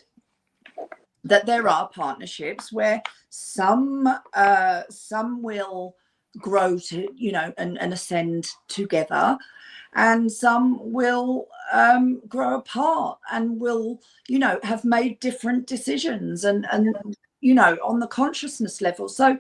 B: that there are partnerships where some will grow to, and ascend together, and some will grow apart and will, have made different decisions and on the consciousness level. So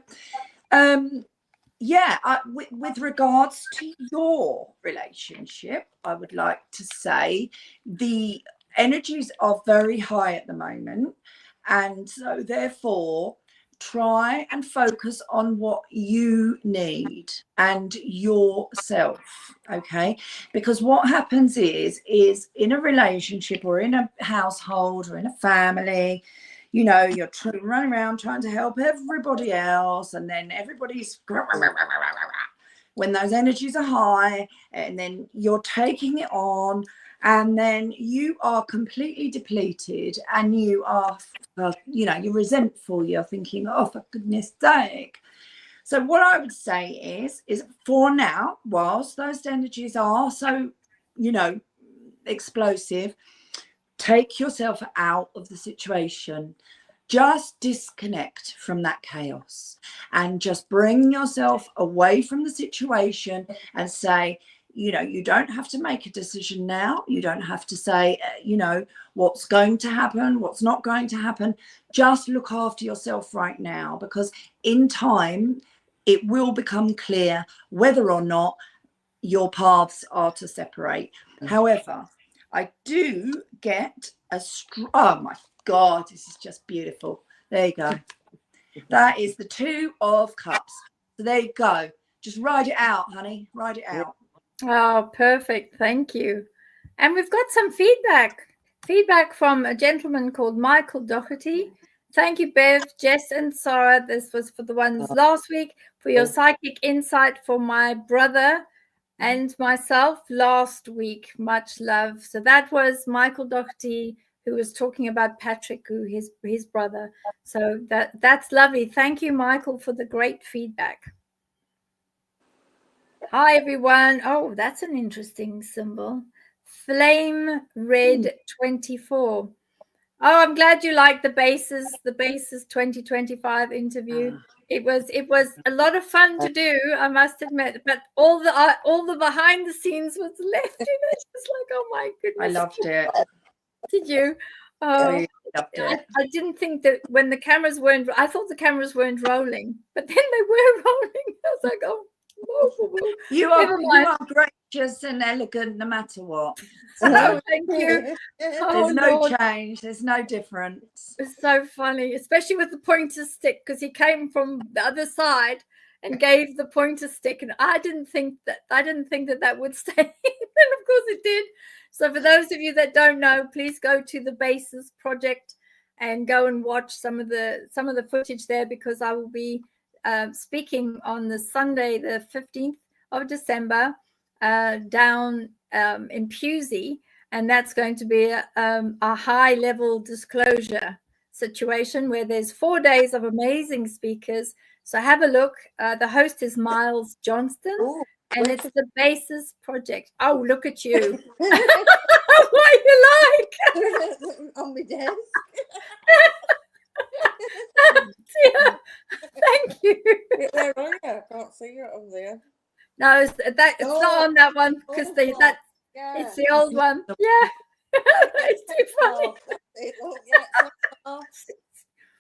B: with regards to your relationship, I would like to say the energies are very high at the moment, and so therefore try and focus on what you need and yourself, okay? Because what happens is in a relationship or in a household or in a family, you're running around trying to help everybody else, and then everybody's when those energies are high, and then you're taking it on, and then you are completely depleted, and you are, you're resentful, you're thinking, oh, for goodness sake. So what I would say is for now, whilst those energies are so, explosive, take yourself out of the situation. Just disconnect from that chaos and just bring yourself away from the situation and say, you don't have to make a decision now. You don't have to say, what's going to happen, what's not going to happen. Just look after yourself right now, because in time, it will become clear whether or not your paths are to separate. However, I do get oh my God, this is just beautiful. There you go. That is the 2 of Cups. So there you go. Just ride it out, honey. Ride it out.
A: Oh, perfect. Thank you. And we've got some feedback from a gentleman called Michael Doherty. Thank you, Bev, Jess, and Sarah. This was for the ones last week, for your psychic insight for my brother and myself last week. Much love. So that was Michael Doherty, who was talking about Patrick, who his brother. So that's lovely. Thank you, Michael, for the great feedback. Hi, everyone. Oh, that's an interesting symbol. Flame Red 24. Oh, I'm glad you liked the bases 2025 interview. It was a lot of fun to do, I must admit, but all the behind the scenes was left in it. It's like, oh my goodness.
B: I loved it.
A: Did you? Oh,
B: loved it.
A: I didn't think that when the cameras weren't, I thought the cameras weren't rolling, but then they were rolling. I was like, oh,
B: you are gracious and elegant no matter what.
A: So thank you.
B: There's no change. There's no difference.
A: It's so funny, especially with the pointer stick, because he came from the other side and gave the pointer stick, and I didn't think that would stay. And of course it did. So for those of you that don't know, please go to the Bases Project and go and watch some of the footage there, because I will be speaking on the Sunday, the 15th of December, down in Pusey, and that's going to be a high level disclosure situation where there's 4 days of amazing speakers. So have a look. The host is Miles Johnston.
C: Ooh,
A: and it's the Bases Project. Oh, look at you. What you like?
C: On my desk.
A: Yeah. Thank you.
C: Where are you? I can't see you up there.
A: No, it's not on that one, because it's the old one. Yeah. It's too funny.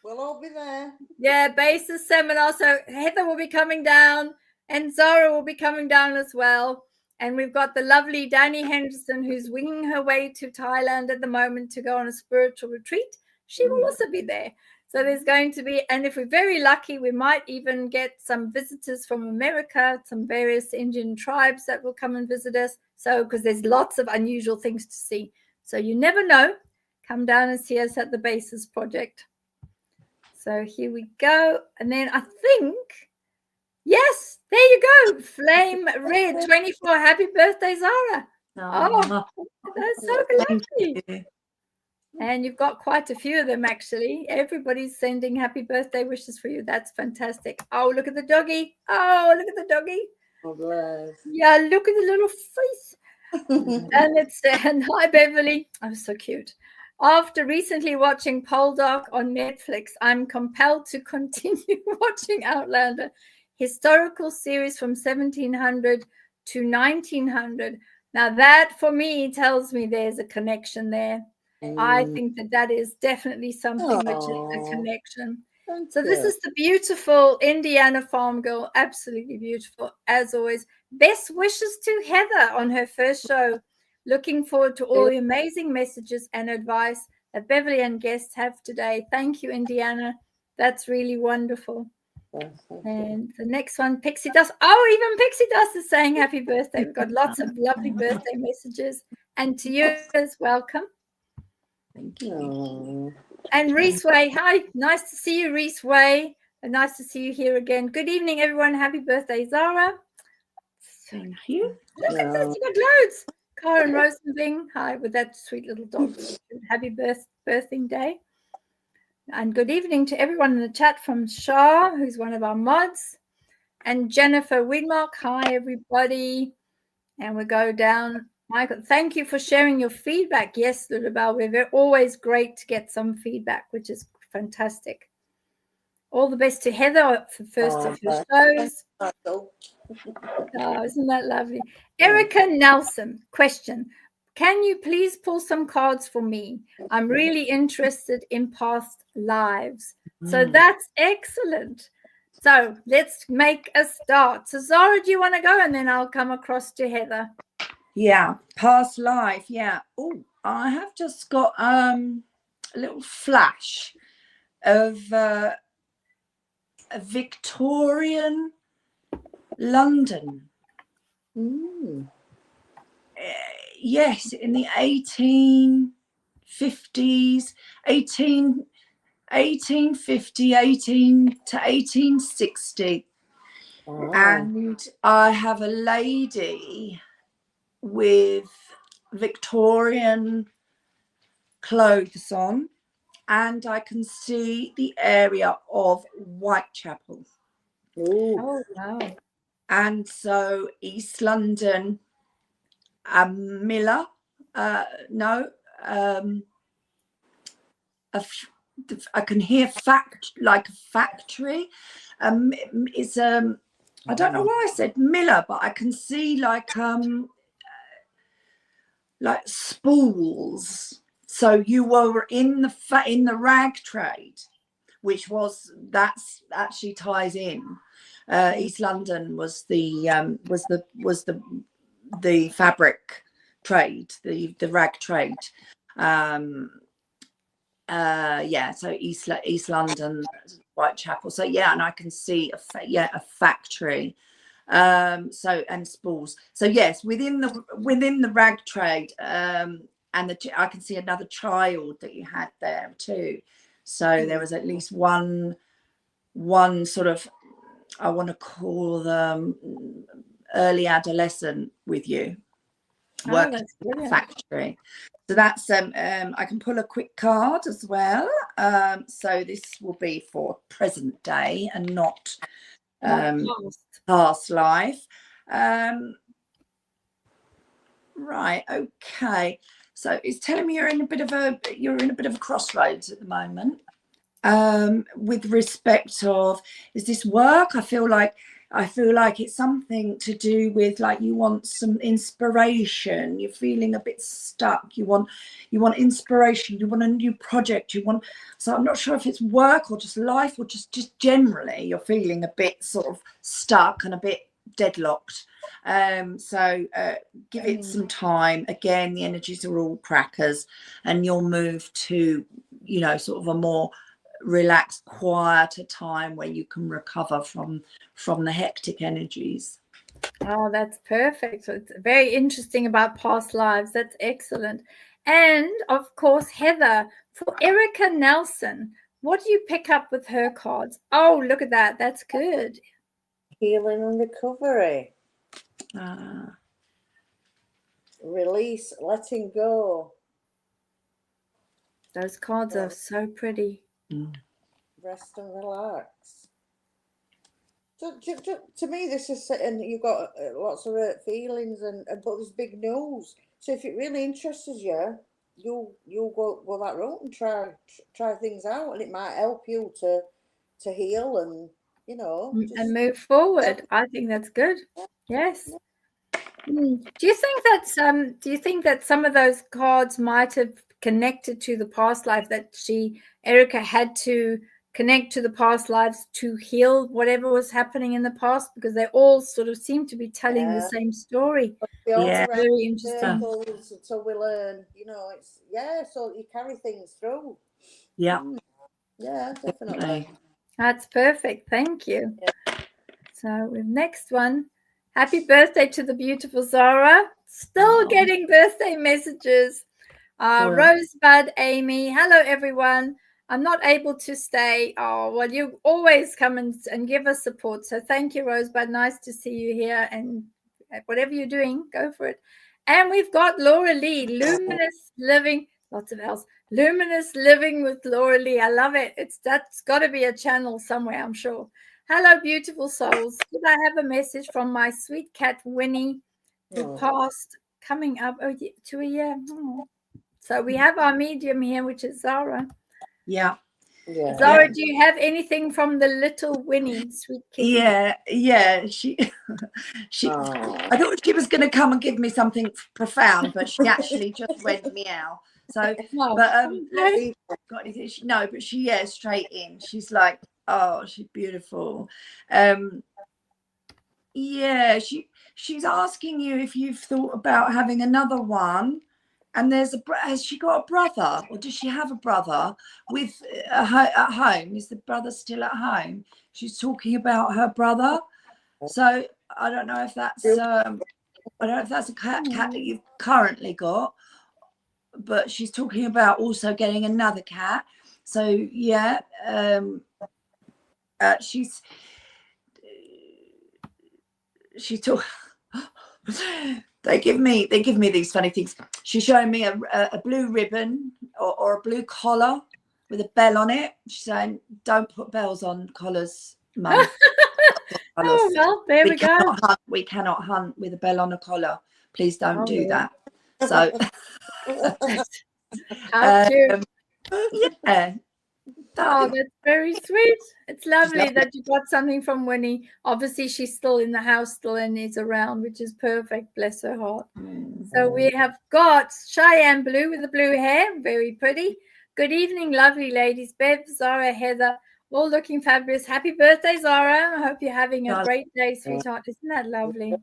C: We'll all be there.
A: Yeah, Bases seminar. So Heather will be coming down, and Zara will be coming down as well. And we've got the lovely Danny Henderson, who's winging her way to Thailand at the moment to go on a spiritual retreat. She will also be there. So there's going to be, and if we're very lucky, we might even get some visitors from America, some various Indian tribes that will come and visit us. So, because there's lots of unusual things to see. So you never know. Come down and see us at the Bases Project. So here we go. And then I think, yes, there you go. Flame Red 24. Happy birthday, Zara. Oh, that's so lucky. And you've got quite a few of them, actually. Everybody's sending happy birthday wishes for you. That's fantastic. Oh, look at the doggy. Oh, look at the doggy.
C: Oh, bless.
A: Yeah, look at the little face. And it's and hi, Beverly. Oh, so cute. After recently watching Poldark on Netflix, I'm compelled to continue watching Outlander, historical series from 1700 to 1900. Now that, for me, tells me there's a connection there. I think that is definitely something which is a connection. So this is the beautiful Indiana farm girl, absolutely beautiful, as always. Best wishes to Heather on her first show. Looking forward to all the amazing messages and advice that Beverly and guests have today. Thank you, Indiana. That's really wonderful. And the next one, Pixie Dust. Oh, even Pixie Dust is saying happy birthday. We've got lots of lovely birthday messages. And to you as welcome.
B: Thank you.
A: And Reese Way, hi, nice to see you, Reese Way. And nice to see you here again. Good evening, everyone. Happy birthday, Zara.
B: Thank you.
A: Look at this, you got loads. Karen Rosenbling, hi, with that sweet little dog. Happy birthing day. And good evening to everyone in the chat from Shah, who's one of our mods. And Jennifer Widmark, hi, everybody. And we go down. Michael, thank you for sharing your feedback. Yes, Lulabelle, we're always great to get some feedback, which is fantastic. All the best to Heather for first of your shows. Oh, isn't that lovely? Erica Nelson, question. Can you please pull some cards for me? I'm really interested in past lives. So that's excellent. So let's make a start. So Zara, do you want to go? And then I'll come across to Heather.
B: Yeah, past life. Yeah. Oh, I have just got a little flash of a Victorian London. Yes, in the 1850s, 1850 to 1860.
C: Oh.
B: And I have a lady with Victorian clothes on, and I can see the area of Whitechapel.
C: Ooh.
A: Oh, wow.
B: And so East London, Miller, I can hear like a factory. It's I don't know why I said Miller, but I can see like spools. So you were in the rag trade, which that's actually ties in. East London was the fabric trade, the rag trade. So East London, Whitechapel. So yeah, and I can see a factory. So and spools. So yes, within the rag trade, and I can see another child that you had there too. So there was at least one sort of, I want to call them early adolescent with you, working in the factory. So that's I can pull a quick card as well. So this will be for present day and not past life. Right, okay. So it's telling me you're in a bit of a crossroads at the moment. With respect of, is this work? I feel like it's something to do with, like, you want some inspiration, you're feeling a bit stuck, you want inspiration, you want a new project, so I'm not sure if it's work or just life, or just generally you're feeling a bit sort of stuck and a bit deadlocked. Give it some time. Again, the energies are all crackers, and you'll move to, sort of a more relaxed, quieter time where you can recover from the hectic energies.
A: Oh, that's perfect. So it's very interesting about past lives. That's excellent. And of course, Heather, for Erica Nelson, what do you pick up with her cards? Oh, look at that. That's good.
C: Healing and recovery. Release, letting go.
A: Those cards are so pretty.
C: Rest and relax. So to me, this is, and you've got lots of feelings, but there's big news. So if it really interests you, you'll go that route and try things out, and it might help you to heal and
A: and move forward. I think that's good. Yes. Do you think that some of those cards might have connected to the past life, that Erica had to connect to the past lives to heal whatever was happening in the past, because they all sort of seem to be telling the same story?
B: Yeah,
A: very interesting.
C: So we learn, so you carry things through.
B: Yeah.
C: Yeah, definitely.
A: That's perfect. Thank you. So with next one, happy birthday to the beautiful Zara. Still getting birthday messages. Rosebud Amy, hello everyone. I'm not able to stay. Oh, well, you always come and give us support. So thank you, Rosebud. Nice to see you here. And whatever you're doing, go for it. And we've got Laura Lee, Luminous Living, lots of else. Luminous Living with Laura Lee. I love it. That's got to be a channel somewhere, I'm sure. Hello, beautiful souls. Could I have a message from my sweet cat, Winnie, who passed, coming up to a year? So we have our medium here, which is Zara.
B: Yeah.
A: Zara, do you have anything from the little Winnie, sweet kitty?
B: Yeah. She I thought she was going to come and give me something profound, but she actually just went meow. So, but no, but she straight in. She's like, oh, she's beautiful. She's asking you if you've thought about having another one. And has she got a brother, or does she have a brother with at home? Is the brother still at home? She's talking about her brother. So I don't know if that's a cat that you've currently got, but she's talking about also getting another cat. So yeah, she's talking. They give me these funny things. She's showing me a blue ribbon or a blue collar with a bell on it. She's saying, "Don't put bells on collars, Mum."
A: Oh, well, there we go.
B: We cannot hunt with a bell on a collar. Please don't do that. So,
A: how cute.
B: yeah.
A: Oh, that's very sweet. It's lovely that you got something from Winnie. Obviously, she's still in the house still and is around, which is perfect. Bless her heart. So we have got Cheyenne Blue with the blue hair. Very pretty. Good evening, lovely ladies. Bev, Zara, Heather, all looking fabulous. Happy birthday, Zara. I hope you're having a great day, sweetheart. Isn't that lovely?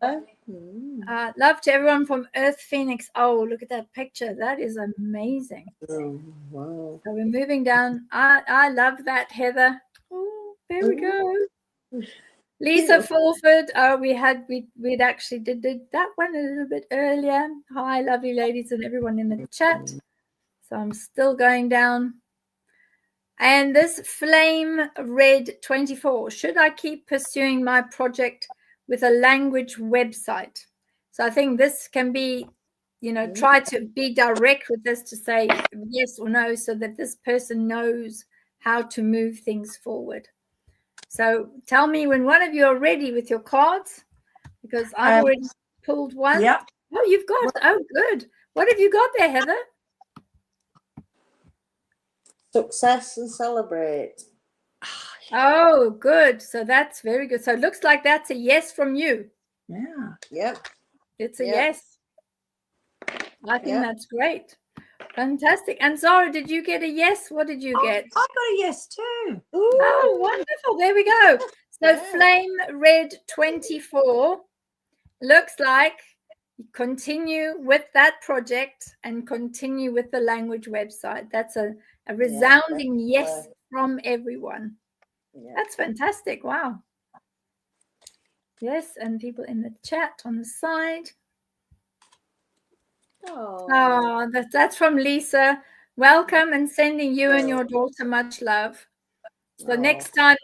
A: Love to everyone from Earth Phoenix. Oh, look at that picture. That is amazing.
C: Oh, wow.
A: So we're moving down. I love that, Heather. Oh, there we go. Lisa Fulford. Oh, we'd actually did that one a little bit earlier. Hi, lovely ladies and everyone in the chat. So I'm still going down. And this Flame Red 24. Should I keep pursuing my project with a language website? So I think this can be, try to be direct with this to say yes or no so that this person knows how to move things forward. So tell me when one of you are ready with your cards, because I've already pulled one.
B: Yeah.
A: Oh, you've got, oh, good. What have you got there, Heather?
C: Success and celebrate.
A: Oh, good. So that's very good. So it looks like that's a yes from you.
B: Yeah.
C: Yep.
A: It's a yes. I think that's great. Fantastic. And Zara, did you get a yes? What did you get?
B: I got a yes too.
C: Ooh.
A: Oh, wonderful. There we go. So Flame Red 24 looks like continue with that project and continue with the language website. That's a resounding yes from everyone. That's fantastic. Wow. Yes, and people in the chat on the side. Oh, that's from Lisa. Welcome and sending you and your daughter much love. So next time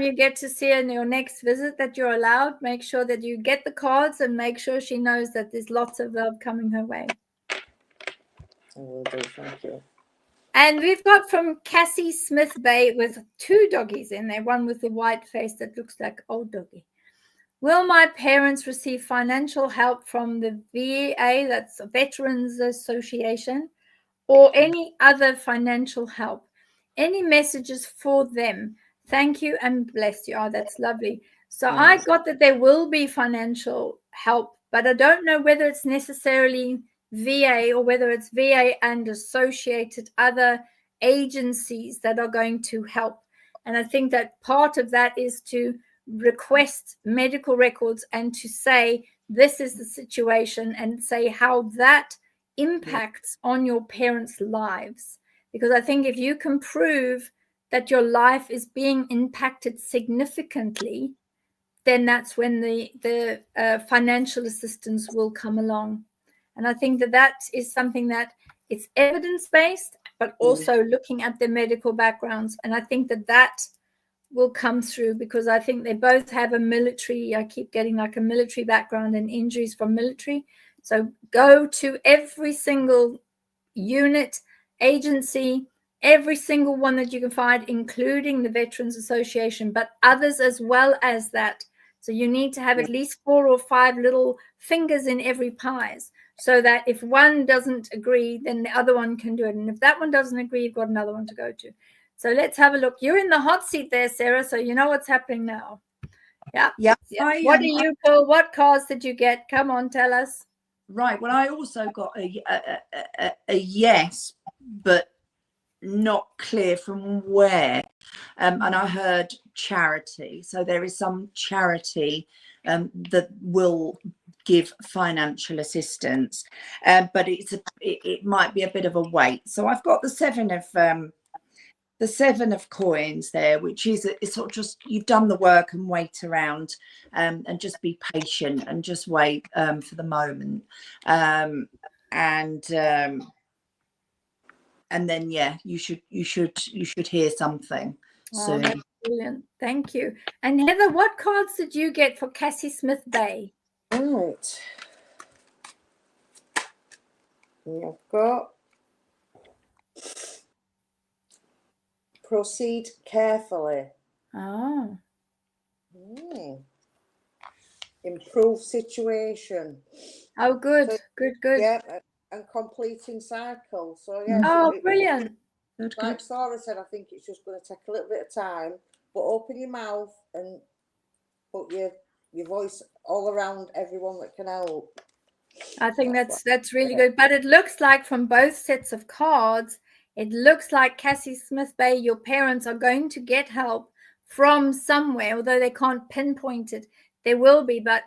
A: you get to see her in your next visit that you're allowed, make sure that you get the cards and make sure she knows that there's lots of love coming her way.
C: I will do, thank you.
A: And we've got from Cassie Smith Bay with 2 doggies in there, one with the white face that looks like old doggy. Will my parents receive financial help from the VA, that's Veterans Association, or any other financial help? Any messages for them? Thank you and bless you. Oh, that's lovely. So I got that there will be financial help, but I don't know whether it's necessarily VA or whether it's VA and associated other agencies that are going to help. And I think that part of that is to request medical records and to say this is the situation and say how that impacts on your parents' lives. Because I think if you can prove that your life is being impacted significantly, then that's when the financial assistance will come along. And I think that is something that it's evidence-based, but also looking at their medical backgrounds. And I think that will come through because I think they both have a military, I keep getting like a military background and injuries from military. So go to every single unit, agency, every single one that you can find, including the Veterans Association, but others as well as that. So you need to have at least 4 or 5 little fingers in every pies so that if one doesn't agree, then the other one can do it. And if that one doesn't agree, you've got another one to go to. So let's have a look. You're in the hot seat there, Sarah, so you know what's happening now. Yeah. What do you pull? What cards did you get? Come on, tell us.
B: Right. Well, I also got a yes, but not clear from where. And I heard charity. So there is some charity that will give financial assistance, but it might be a bit of a wait. So I've got the 7 of coins there, which is it's sort of just you've done the work and wait around and just be patient and just wait for the moment, and then you should hear something soon.
A: That's brilliant. Thank you. And Heather, what cards did you get for Cassie Smith Bay?
C: Right. I've got proceed carefully.
A: Oh.
C: Improve situation.
A: Oh, good.
C: So,
A: good.
C: Yeah, and completing cycle. So yeah.
A: Oh, brilliant.
B: Good,
C: like
B: good.
C: Sarah said, I think it's just going to take a little bit of time, but open your mouth and put your voice all around everyone that can help.
A: I think that's really good. But it looks like from both sets of cards, it looks like Cassie Smith Bay, your parents are going to get help from somewhere, although they can't pinpoint it. There will be, but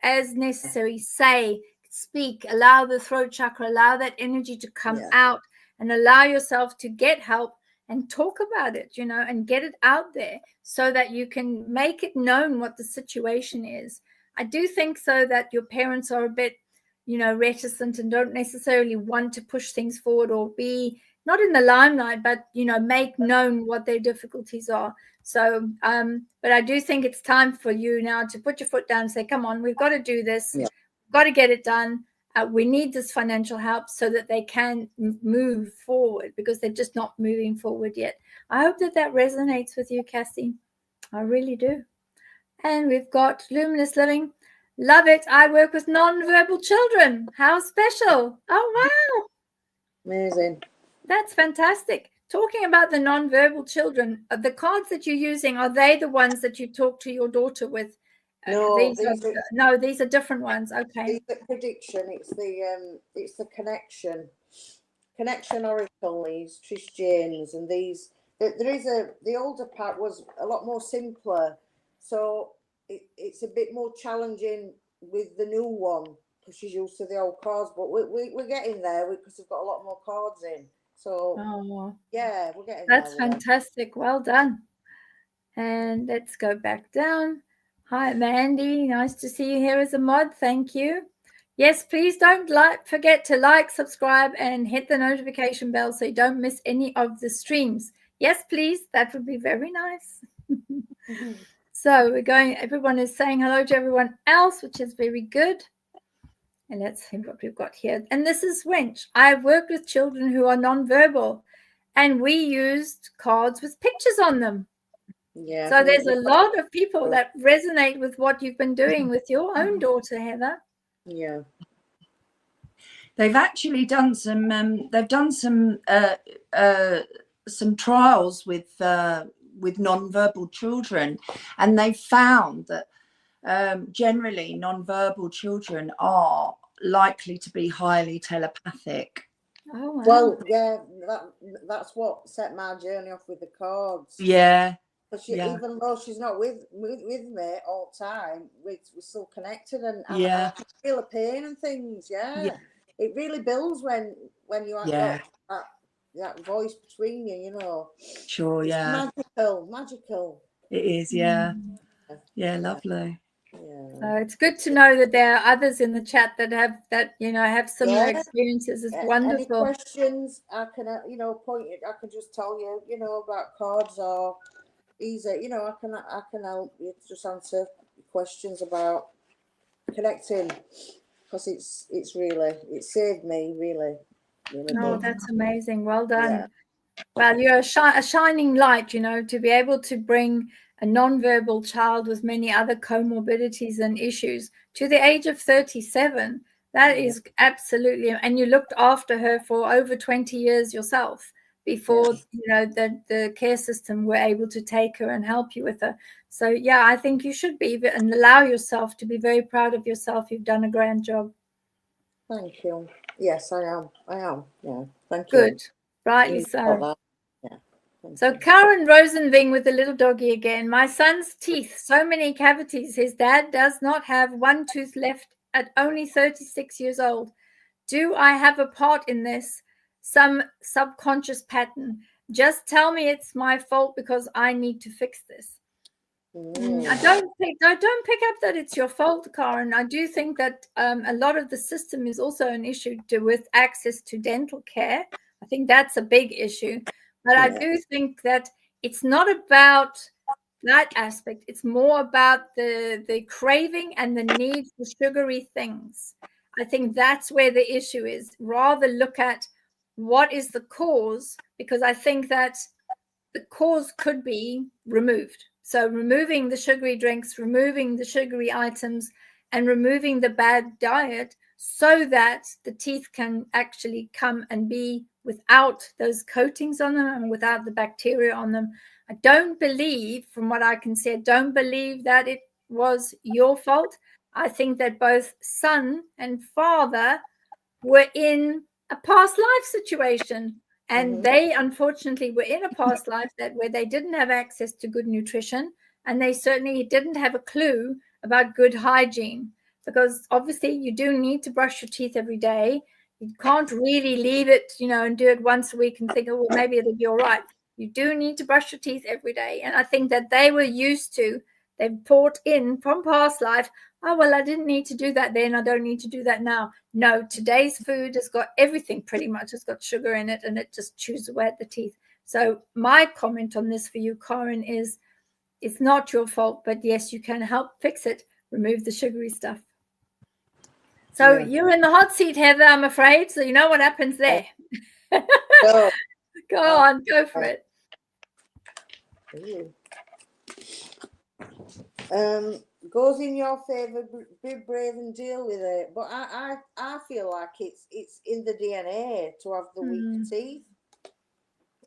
A: as necessary, say, speak, allow the throat chakra, allow that energy to come out, and allow yourself to get help and talk about it, you know, and get it out there so that you can make it known what the situation is. I do think so that your parents are a bit, you know, reticent and don't necessarily want to push things forward or be not in the limelight, but, you know, make known what their difficulties are. So, but I do think it's time for you now to put your foot down and say, come on, we've got to do this.
C: Yeah.
A: We've got to get it done. We need this financial help so that they can move forward, because they're just not moving forward yet. I hope that resonates with you, Cassie. I really do. And we've got Luminous Living. Love it. I work with non-verbal children. How special. Oh, wow.
C: Amazing.
A: That's fantastic. Talking about the non-verbal children, the cards that you're using, are they the ones that you talk to your daughter with?
C: No,
A: these are different ones. Okay.
C: These are prediction. It's the connection oracle. These Trish James, and these. The older part was a lot more simpler, so it's a bit more challenging with the new one because she's used to the old cards. But we're getting there because we've got a lot more cards in. So yeah, we're getting there.
A: That's fantastic. Well done. And let's go back down. Hi, Mandy. Nice to see you here as a mod. Thank you. Yes, please don't forget to like, subscribe, and hit the notification bell so you don't miss any of the streams. Yes, please. That would be very nice. So everyone is saying hello to everyone else, which is very good. And let's see what we've got here. And this is Wench. I've worked with children who are nonverbal, and we used cards with pictures on them.
C: Yeah.
A: So there's a lot of people that resonate with what you've been doing with your own daughter, Heather.
C: Yeah.
B: They've actually done some. They've done some trials with non-verbal children, and they found that generally non-verbal children are likely to be highly telepathic.
A: Oh, wow.
C: Well, yeah, that's what set my journey off with the cards.
B: Yeah.
C: Even though she's not with me all the time, we're still connected, and I can feel the pain and things. Yeah. It really builds when you have that voice between you, you know.
B: Sure,
C: it's magical.
B: It is, yeah. Lovely.
A: Yeah. It's good to know that there are others in the chat that have similar experiences. It's wonderful.
C: Any questions I can point it. I can just tell you, about cards or easy. I can help you just answer questions about connecting, because it's saved me really.
A: Oh, that's amazing. Well done. Yeah. Well, you're a shining light, to be able to bring a non-verbal child with many other comorbidities and issues to the age of 37. That is absolutely, and you looked after her for over 20 years yourself before, the care system were able to take her and help you with her. So, yeah, I think you should be, and allow yourself to be very proud of yourself. You've done a grand job.
C: Thank you. Yes, I am. Yeah. Thank
A: you.
C: Good.
A: Rightly so. So Karen Rosenving with the little doggy again. My son's teeth, so many cavities. His dad does not have one tooth left at only 36 years old. Do I have a part in this? Some subconscious pattern. Just tell me it's my fault because I need to fix this. I don't pick up that it's your fault, Karen. I do think that a lot of the system is also an issue with access to dental care. I think that's a big issue. But I do think that it's not about that aspect. It's more about the craving and the need for sugary things. I think that's where the issue is. Rather look at what is the cause, because I think that the cause could be removed. So removing the sugary drinks, removing the sugary items, and removing the bad diet so that the teeth can actually come and be without those coatings on them and without the bacteria on them. I don't believe, from what I can see, I don't believe that it was your fault. I think that both son and father were in a past life situation, and they unfortunately were in a past life where they didn't have access to good nutrition, and they certainly didn't have a clue about good hygiene, because obviously you do need to brush your teeth every day. You can't really leave it, and do it once a week and think, oh, well, maybe it'll be all right. You do need to brush your teeth every day. And I think that they were used to, they've brought in from past life, oh, well, I didn't need to do that then, I don't need to do that now. No, today's food has got everything pretty much. It's got sugar in it, and it just chews away at the teeth. So my comment on this for you, Karen, is it's not your fault, but yes, you can help fix it. Remove the sugary stuff. So you're in the hot seat, Heather, I'm afraid. So you know what happens there. Go on, go for it.
C: Goes in your favour, be brave and deal with it. But I feel like it's in the DNA to have the weak teeth.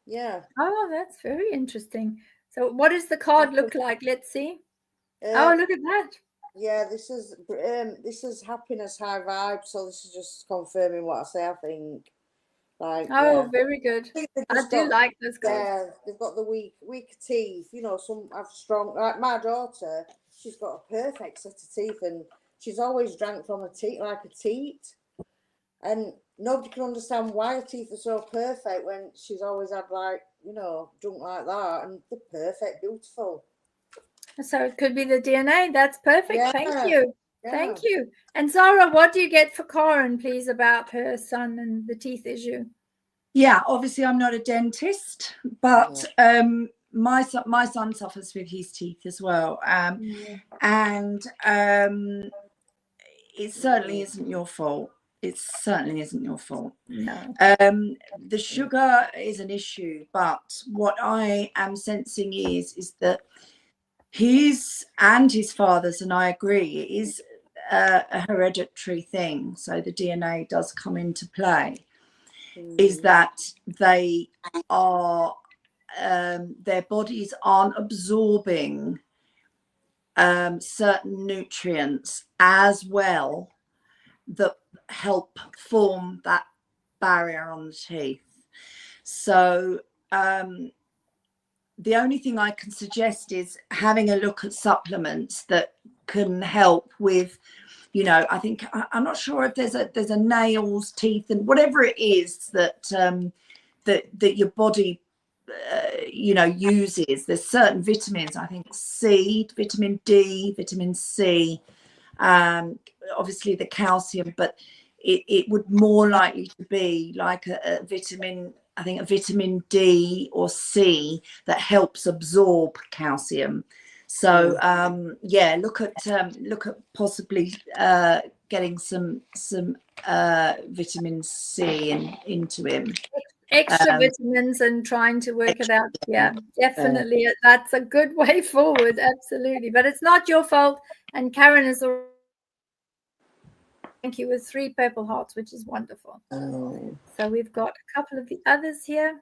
C: Yeah.
A: Oh, that's very interesting. So what does the card look like? Let's see. Oh, look at that.
C: Yeah, this is happiness, high vibes. So this is just confirming what I say, I think. Like,
A: very good. I do like this cards.
C: Yeah, they've got the weak teeth. Some have strong. Like my daughter, she's got a perfect set of teeth, and she's always drank from a teat like a teat. And nobody can understand why her teeth are so perfect when she's always had drunk like that, and they're perfect, beautiful.
A: So it could be the DNA. That's perfect. Yeah. Thank you. Yeah. Thank you. And Zara, what do you get for Karen, please, about her son and the teeth issue?
B: Yeah, obviously I'm not a dentist, but my son suffers with his teeth as well. And it certainly isn't your fault. It certainly isn't your fault.
A: No.
B: The sugar is an issue, but what I am sensing is that his and his father's, and I agree, it is a hereditary thing. So the DNA does come into play. Is that they are their bodies aren't absorbing certain nutrients as well that help form that barrier on the teeth. So the only thing I can suggest is having a look at supplements that can help with, I think, I'm not sure if there's a nails, teeth, and whatever it is that that your body uses. There's certain vitamins, I think C, vitamin D, vitamin C, obviously the calcium, but it would more likely to be like a vitamin, I think a vitamin D or C that helps absorb calcium. So look at possibly getting some vitamin C into him.
A: Extra vitamins and trying to work it out. Yeah, definitely. That's a good way forward. Absolutely. But it's not your fault. And Karen is already, thank you, with 3 purple hearts, which is wonderful. So we've got a couple of the others here.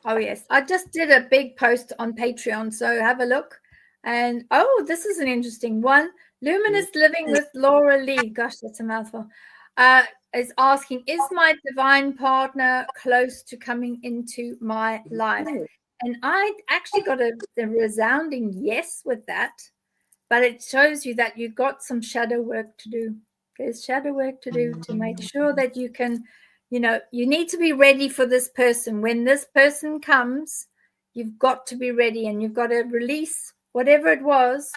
A: Oh, yes. I just did a big post on Patreon, so have a look. And, this is an interesting one. Luminous Living with Laura Lee. Gosh, that's a mouthful. Is asking, is my divine partner close to coming into my life? And I actually got a resounding yes with that. But it shows you that you've got some shadow work to do. There's shadow work to do to make sure that you can, you need to be ready for this person. When this person comes, you've got to be ready, and you've got to release whatever it was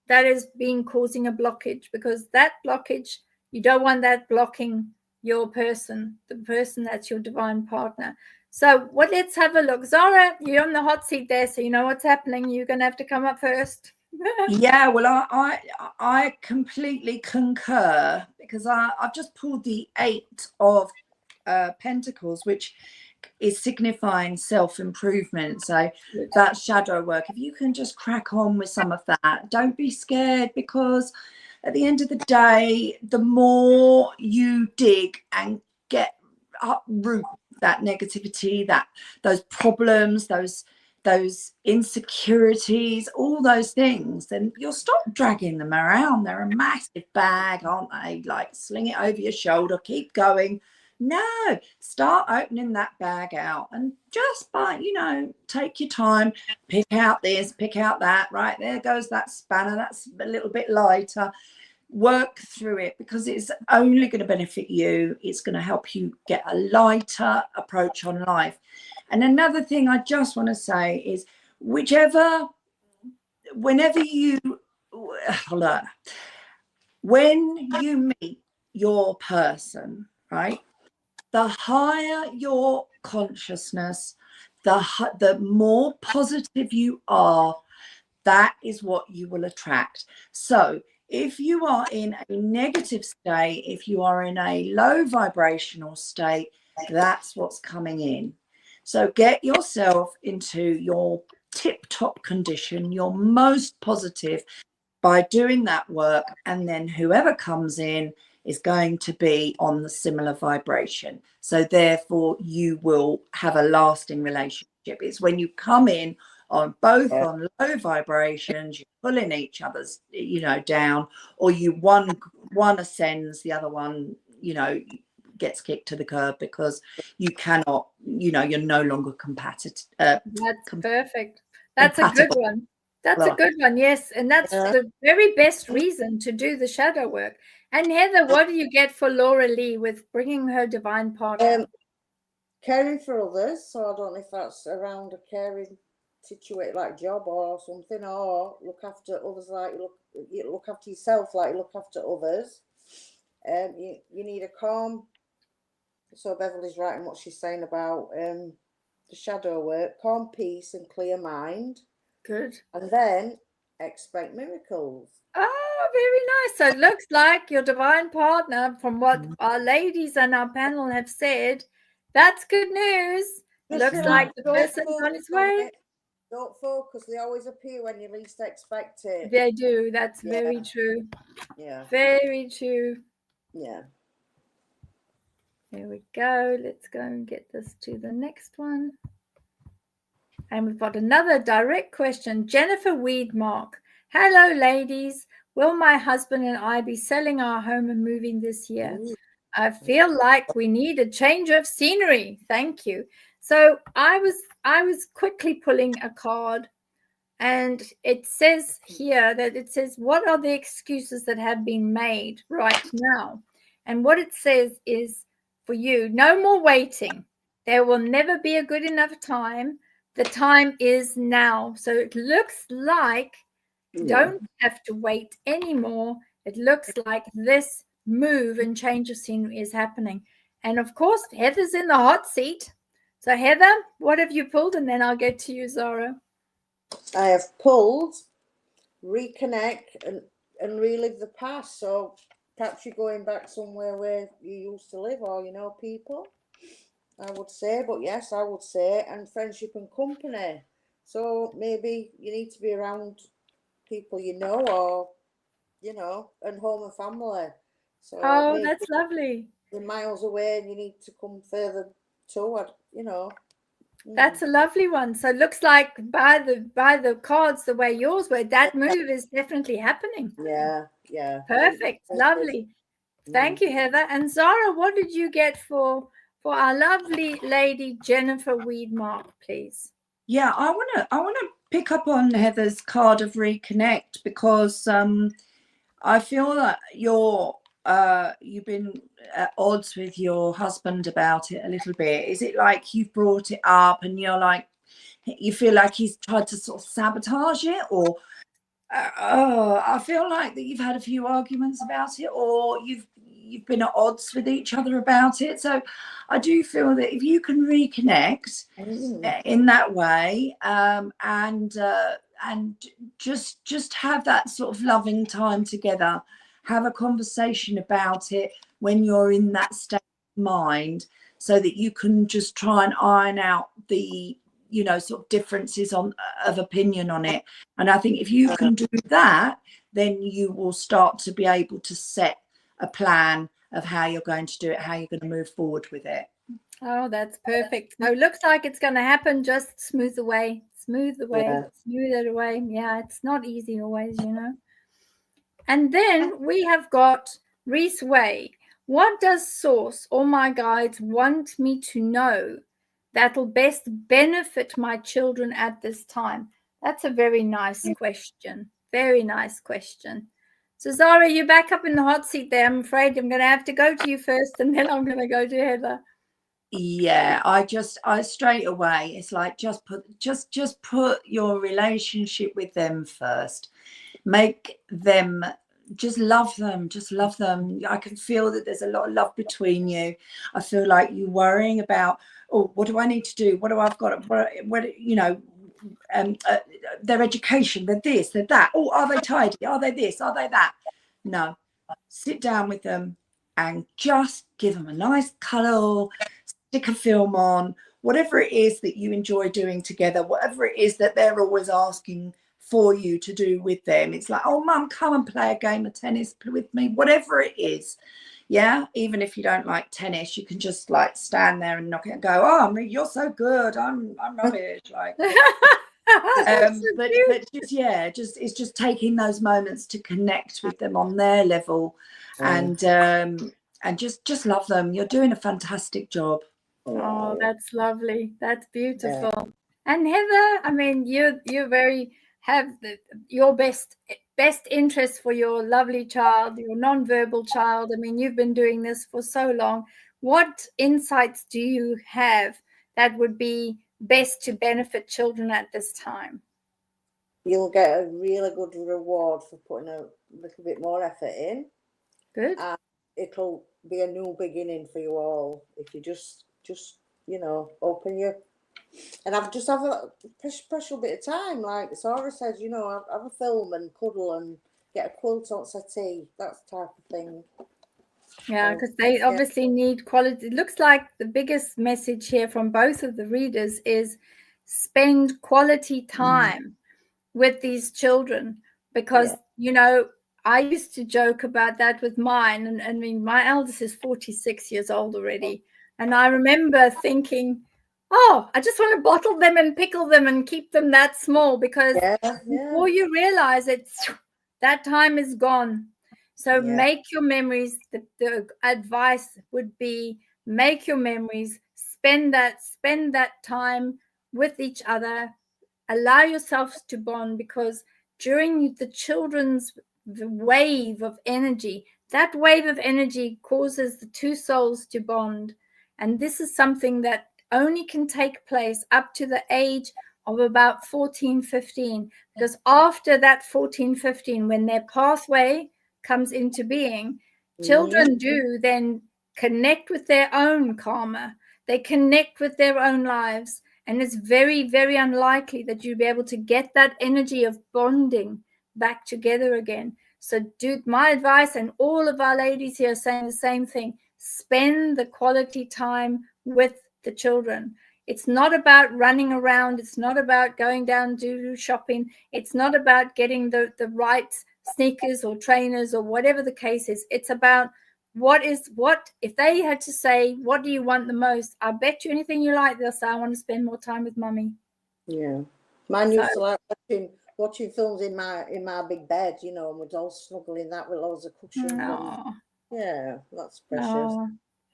A: that is causing a blockage, because that blockage, you don't want that blocking your person, the person that's your divine partner. So let's have a look. Zara, you're on the hot seat there, so you know what's happening. You're going to have to come up first.
B: Yeah, well, I completely concur, because I've just pulled the 8 of Pentacles, which is signifying self-improvement. So that shadow work, if you can just crack on with some of that, don't be scared, because at the end of the day, the more you dig and get uproot that negativity, those problems, those insecurities, all those things, then you'll stop dragging them around. They're a massive bag, aren't they? Like, sling it over your shoulder, keep going. No, start opening that bag out, and just by, take your time, pick out this, pick out that. Right, there goes that spanner, that's a little bit lighter. Work through it, because it's only going to benefit you. It's going to help you get a lighter approach on life. And another thing I just want to say is, when you meet your person, right, the higher your consciousness, the more positive you are, that is what you will attract. So if you are in a negative state, if you are in a low vibrational state, that's what's coming in. So get yourself into your tip-top condition, your most positive, by doing that work, and then whoever comes in is going to be on the similar vibration. So therefore you will have a lasting relationship. It's when you come in on both on low vibrations, you're pulling each other's, down, or one ascends, the other one, gets kicked to the curb, because you cannot, you're no longer compatible.
A: That's perfect. That's a good one. That's a good one. Yes. And that's the very best reason to do the shadow work. And Heather, what do you get for Laura Lee with bringing her divine partner?
C: Caring for others. So I don't know if that's around a caring situation, like job or something, or look after others like you look after yourself, like you look after others. You need a calm. So Beverly's right in what she's saying about the shadow work, calm, peace and clear mind.
A: Good.
C: And then expect miracles.
A: Oh, very nice. So it looks like your divine partner, from what our ladies on our panel have said, that's good news. Looks like the person's on his way.
C: Don't focus. They always appear when you least expect it.
A: They do. That's very true.
C: Yeah.
A: Very true.
C: Yeah.
A: There we go. Let's go and get this to the next one. And we've got another direct question. Jennifer Weedmark. Hello, ladies. Will my husband and I be selling our home and moving this year? I feel like we need a change of scenery. Thank you. So I was quickly pulling a card, and it says here that what are the excuses that have been made right now? And what it says is, for you, no more waiting. There will never be a good enough time. The time is now. So it looks like don't have to wait anymore. It looks like this move and change of scenery is happening. And of course, Heather's in the hot seat. So Heather, what have you pulled? And then I'll get to you, Zara.
C: I have pulled reconnect and relive the past. So perhaps you're going back somewhere where you used to live, or people, I would say. But yes, I would say, and friendship and company. So maybe you need to be around people or and home and family. So
A: that's lovely.
C: You're miles away and you need to come further toward,
A: That's a lovely one. So it looks like by the cards the way yours were, that move is definitely happening.
C: Yeah.
A: Perfect. Lovely. Thank you, Heather. And Zara, what did you get for our lovely lady Jennifer Weedmark, please?
B: Yeah, I wanna pick up on Heather's card of reconnect, because I feel that you've been at odds with your husband about it a little bit. Is it like you've brought it up and you feel like he's tried to sort of sabotage it, or I feel like that you've had a few arguments about it, or you've been at odds with each other about it. So I do feel that if you can reconnect in that way, and just have that sort of loving time together, have a conversation about it when you're in that state of mind, so that you can just try and iron out the sort of differences of opinion on it. And I think if you can do that, then you will start to be able to set a plan of how you're going to do it, how you're going to move forward with it.
A: Oh, that's perfect. So it looks like it's going to happen. Just smooth away, smooth it away. Yeah, it's not easy always, you know. And then we have got Reese Way. What does Source or my guides want me to know that'll best benefit my children at this time? That's a very nice question. Very nice question. So Zara, you're back up in the hot seat there. I'm afraid I'm going to have to go to you first, and then I'm going to go to Heather.
B: Yeah, I straight away, it's like just put your relationship with them first. Make them, just love them. I can feel that there's a lot of love between you. I feel like you're worrying about, oh, what do I need to do? What do I've got? What you know, their education, they're this, they're that. Oh, are they tidy? Are they this? Are they that? No, sit down with them and just give them a nice cuddle, stick a film on, whatever it is that you enjoy doing together, whatever it is that they're always asking for you to do with them. It's like, oh, mum, come and play a game of tennis with me, whatever it is. Yeah, even if you don't like tennis, you can just like stand there and knock it and go, oh, you're so good, I'm rubbish. Like but just it's just taking those moments to connect with them on their level, and just love them. You're doing a fantastic job.
A: Oh, that's lovely. That's beautiful. Yeah. And Heather, I mean, you very have your best interest for your lovely child, your non-verbal child. I mean, you've been doing this for so long. What insights do you have that would be best to benefit children at this time?
C: You'll get a really good reward for putting a little bit more effort in.
A: Good.
C: And it'll be a new beginning for you all if you just you know, open your, and I've just have a special bit of time, like Sarah says, you know, have a film and cuddle and get a quilt on settee, that type of thing.
A: Yeah, because they obviously need quality. It looks like the biggest message here from both of the readers is spend quality time with these children, because you know, I used to joke about that with mine, and I mean, my eldest is 46 years old already, and I remember thinking, oh, I just want to bottle them and pickle them and keep them that small, because before you realize it, that time is gone. So make your memories. The advice would be make your memories, spend that time with each other, allow yourselves to bond, because during the children's wave of energy, that wave of energy causes the two souls to bond. And this is something that only can take place up to the age of about 14, 15, because after that 14, 15, when their pathway comes into being, children do then connect with their own karma. They connect with their own lives. And it's very, very unlikely that you'll be able to get that energy of bonding back together again. So my advice, and all of our ladies here are saying the same thing, spend the quality time with the children. It's not about running around. It's not about going down to do shopping. It's not about getting the right sneakers or trainers or whatever the case is. It's about what if they had to say, what do you want the most? I bet you anything you like, they'll say, I want to spend more time with mummy.
C: Yeah. Mine used to like watching films in my big bed, you know, and we'd all snuggle in that with loads of cushions. Yeah, that's precious.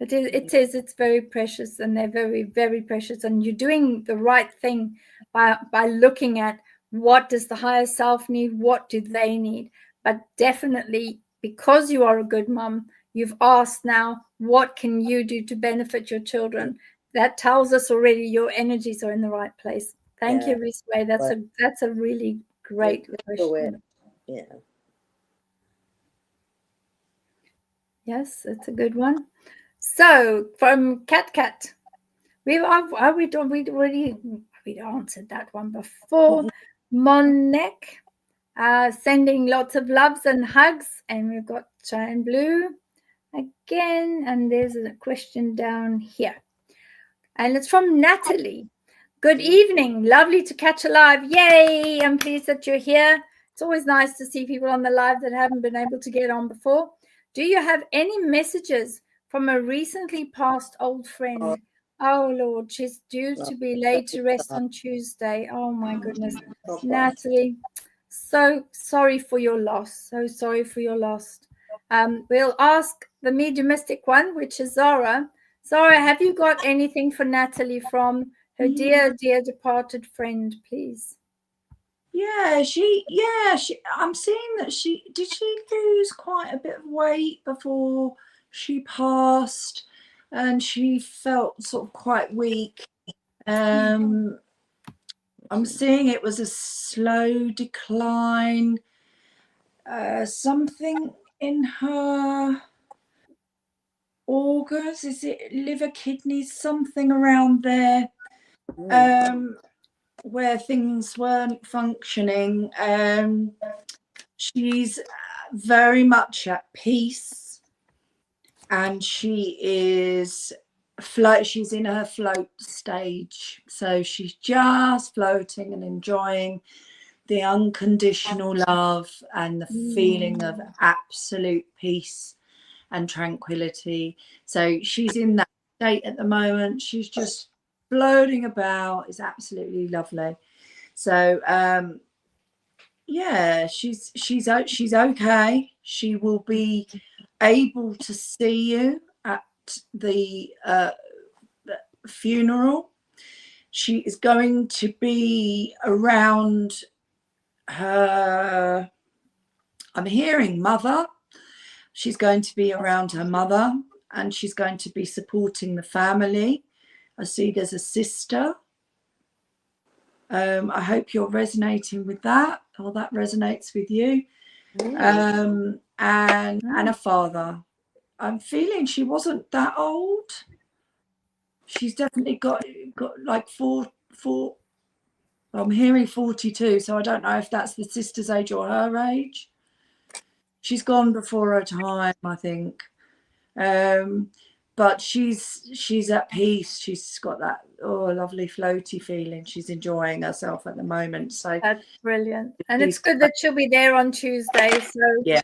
A: It's very precious, and they're very, very precious. And you're doing the right thing by looking at what does the higher self need, what do they need. But definitely, because you are a good mum, you've asked now, what can you do to benefit your children? That tells us already your energies are in the right place. Thank you, Reese Way. That's a really great question.
C: Yeah.
A: Yes, it's a good one. So from Cat, we answered that one before. Monek, sending lots of loves and hugs, and we've got Cheyenne Blue again, and there's a question down here, and it's from Natalie. Good evening, lovely to catch alive. Yay, I'm pleased that you're here. It's always nice to see people on the live that haven't been able to get on before. Do you have any messages from a recently passed old friend? Oh, Lord, she's due to be laid to rest on Tuesday. Oh, my goodness. Natalie, so sorry for your loss. So sorry for your loss. We'll ask the mediumistic one, which is Zara. Zara, have you got anything for Natalie from her dear, dear departed friend, please?
B: Yeah, I'm seeing that she lose quite a bit of weight before she passed, and she felt sort of quite weak. I'm seeing it was a slow decline. Something in her organs, is it liver, kidneys, something around there, where things weren't functioning. She's very much at peace, and she is she's in her float stage, so she's just floating and enjoying the unconditional love and the feeling of absolute peace and tranquility. So she's in that state at the moment. She's just floating about. It's absolutely lovely. So yeah, she's okay. She will be able to see you at the funeral. She is going to be around her, I'm hearing mother. She's going to be around her mother, and she's going to be supporting the family. I see there's a sister. I hope you're resonating with that, or that resonates with you. And a father. I'm feeling she wasn't that old. She's definitely got like four. I'm hearing 42, so I don't know if that's the sister's age or her age. She's gone before her time, I think. But she's at peace. She's got that lovely floaty feeling. She's enjoying herself at the moment. So
A: that's brilliant, and it's good that she'll be there on Tuesday. So
B: yeah,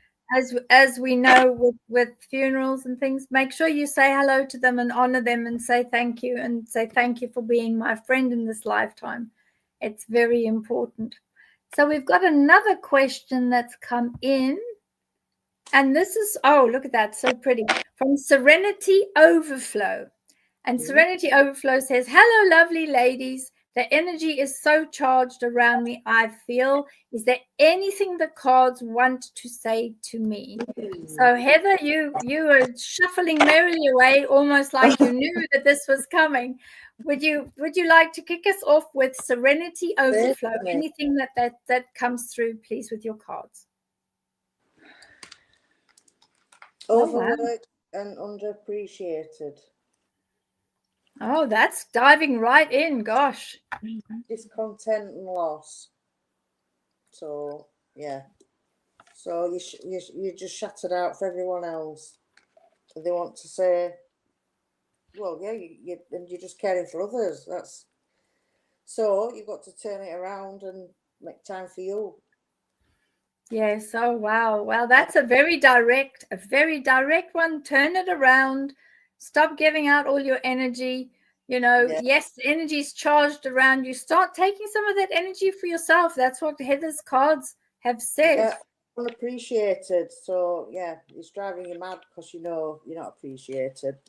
A: as we know with funerals and things, make sure you say hello to them and honor them and say thank you, and say thank you for being my friend in this lifetime. It's very important. So we've got another question that's come in. And this is, oh, look at that, so pretty. From Serenity Overflow. And Serenity Overflow says, hello, lovely ladies. The energy is so charged around me, I feel. Is there anything the cards want to say to me? So, Heather, you are shuffling merrily away, almost like you knew that this was coming. Would you like to kick us off with Serenity Overflow? Anything that comes through, please, with your cards?
C: Overworked and underappreciated.
A: Oh, that's diving right in. Gosh.
C: Discontent and loss. So yeah. So you just shattered out for everyone else. They want to say, well, yeah, you're just caring for others. That's so you've got to turn it around and make time for you.
A: Yes. Oh, wow. Well, that's a very direct one. Turn it around. Stop giving out all your energy. You know, yes, the energy is charged around you. Start taking some of that energy for yourself. That's what Heather's cards have said.
C: Yeah, unappreciated. So yeah, it's driving you mad because you know you're not appreciated.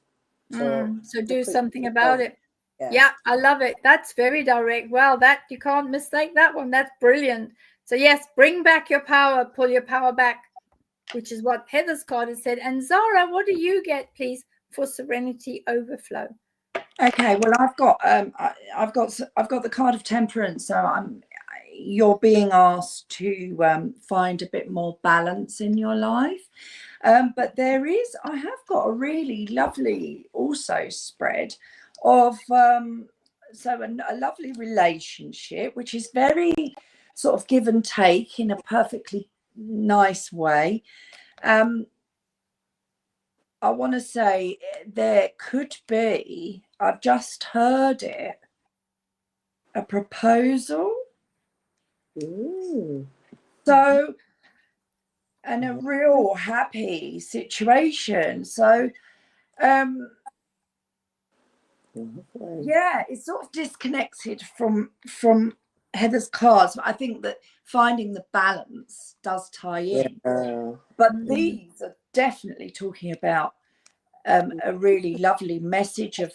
A: So do something about it. Yeah, I love it. That's very direct. Well, that you can't mistake that one. That's brilliant. So yes, bring back your power, pull your power back, which is what Heather's card has said. And Zara, what do you get, please, for Serenity Overflow?
B: Okay, well, I've got the card of Temperance, so you're being asked to find a bit more balance in your life. But I have got a really lovely also spread of a lovely relationship, which is very sort of give and take in a perfectly nice way. I want to say there could be, I've just heard it, a proposal.
C: Ooh.
B: So, and a real happy situation. So, yeah, it's sort of disconnected from Heather's cards, but I think that finding the balance does tie in. But these are definitely talking about a really lovely message of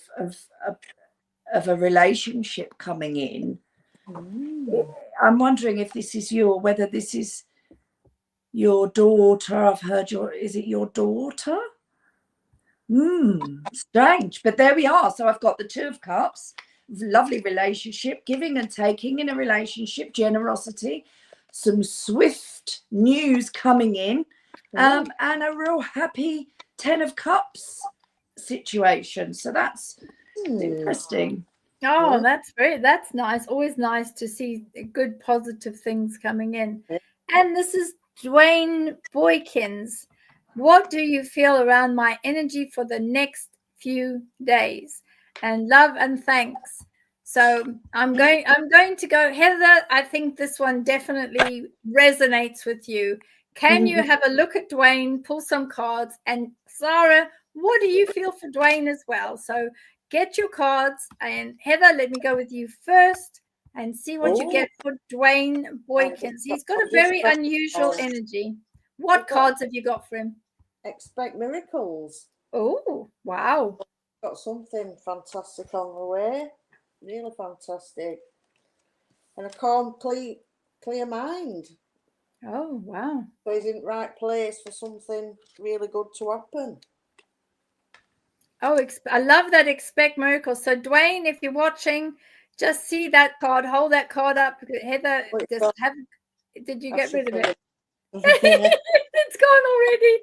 B: a relationship coming in. I'm wondering if this is whether this is your daughter. I've heard is it your daughter? Strange, but there we are. So I've got the Two of Cups, lovely relationship, giving and taking in a relationship, generosity, some swift news coming in, and a real happy Ten of Cups situation. So that's interesting.
A: Oh, that's nice. Always nice to see good positive things coming in. And this is Dwayne Boykins. What do you feel around my energy for the next few days? And love and thanks. So I'm going to go, Heather. I think this one definitely resonates with you. Can you have a look at Dwayne, pull some cards, and Sarah, what do you feel for Dwayne as well? So get your cards, and Heather, let me go with you first and see what you get for Dwayne Boykins. He's got a very unusual energy. What cards have you got for him?
C: Expect miracles.
A: Oh, wow.
C: Got something fantastic on the way. Really fantastic. And a calm, clear mind.
A: Oh, wow.
C: So he's in the right place for something really good to happen.
A: Oh, I love that. Expect miracles. So Dwayne, if you're watching, just see that card, hold that card up. Heather, did you get rid of it? It's gone already.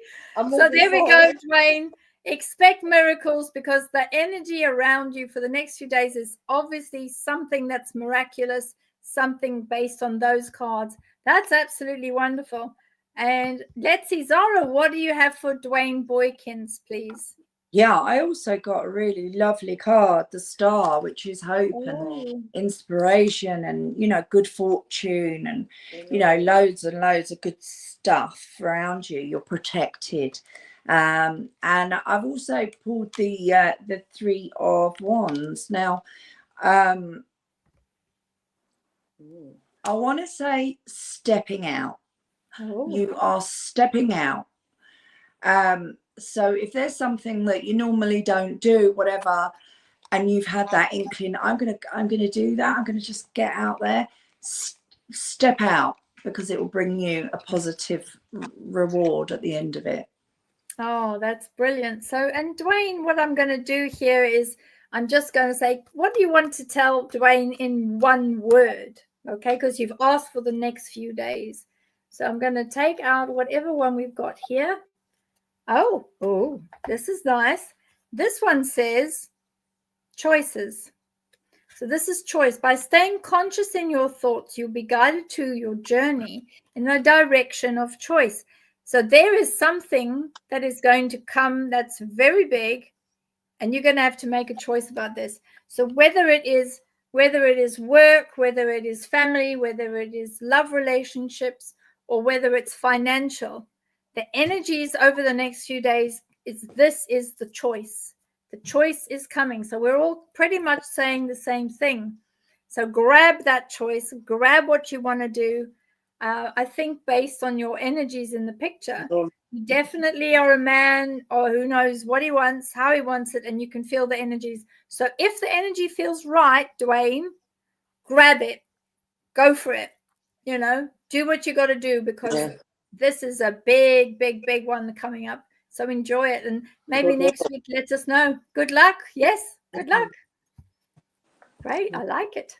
A: So there we go, Dwayne. Expect miracles, because the energy around you for the next few days is obviously something that's miraculous, something based on those cards. That's absolutely wonderful. And let's see, Zara, what do you have for Dwayne Boykins, please?
B: Yeah, I also got a really lovely card, the Star, which is hope and inspiration and, good fortune and, loads and loads of good stuff around you. You're protected. And I've also pulled the Three of Wands. Now, I want to say stepping out. You are stepping out. So if there's something that you normally don't do, whatever, and you've had that inkling, I'm gonna do that. I'm gonna just get out there, step out, because it will bring you a positive reward at the end of it.
A: Oh, that's brilliant. So, and Dwayne, what I'm going to do here is I'm just going to say, what do you want to tell Dwayne in one word? Okay, because you've asked for the next few days. So I'm going to take out whatever one we've got here. Oh, this is nice. This one says choices. So this is choice. By staying conscious in your thoughts, you'll be guided to your journey in the direction of choice. So there is something that is going to come that's very big, and you're going to have to make a choice about this. So whether it is work, whether it is family, whether it is love relationships, or whether it's financial, the energies over the next few days is the choice. The choice is coming. So we're all pretty much saying the same thing. So grab that choice, grab what you want to do. I think based on your energies in the picture, you definitely are a man, or who knows what he wants, how he wants it, and you can feel the energies. So if the energy feels right, Dwayne, grab it, go for it, do what you got to do, because this is a big, big, big one coming up. So enjoy it, and maybe next week let us know. Good luck. Yes, good luck. Great, I like it.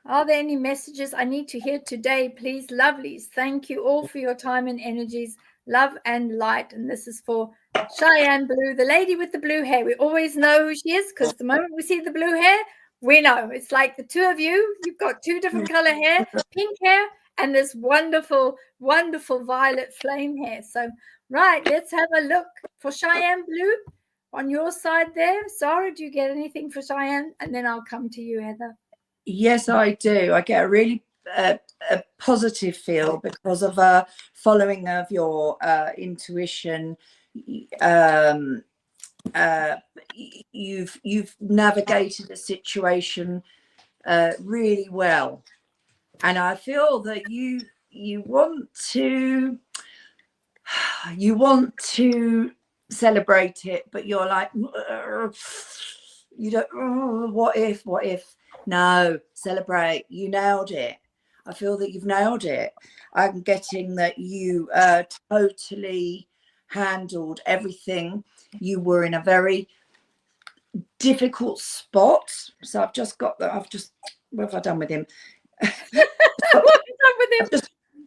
A: Are there any messages I need to hear today, please, lovelies? Thank you all for your time and energies. Love and light. And this is for Cheyenne Blue, the lady with the blue hair. We always know who she is, because the moment we see the blue hair, we know. It's like the two of you. You've got two different color hair, pink hair, and this wonderful, wonderful violet flame hair. So, right, let's have a look for Cheyenne Blue on your side there. Sarah, do you get anything for Cheyenne? And then I'll come to you, Heather.
B: Yes, I do. I get a really a positive feel because of following of your intuition. You've navigated a situation really well, and I feel that you want to celebrate it, but you're like, you don't, what if no, celebrate. You nailed it. I feel that you've nailed it. I'm getting that you totally handled everything. You were in a very difficult spot. So I've just got that. What have I done with him?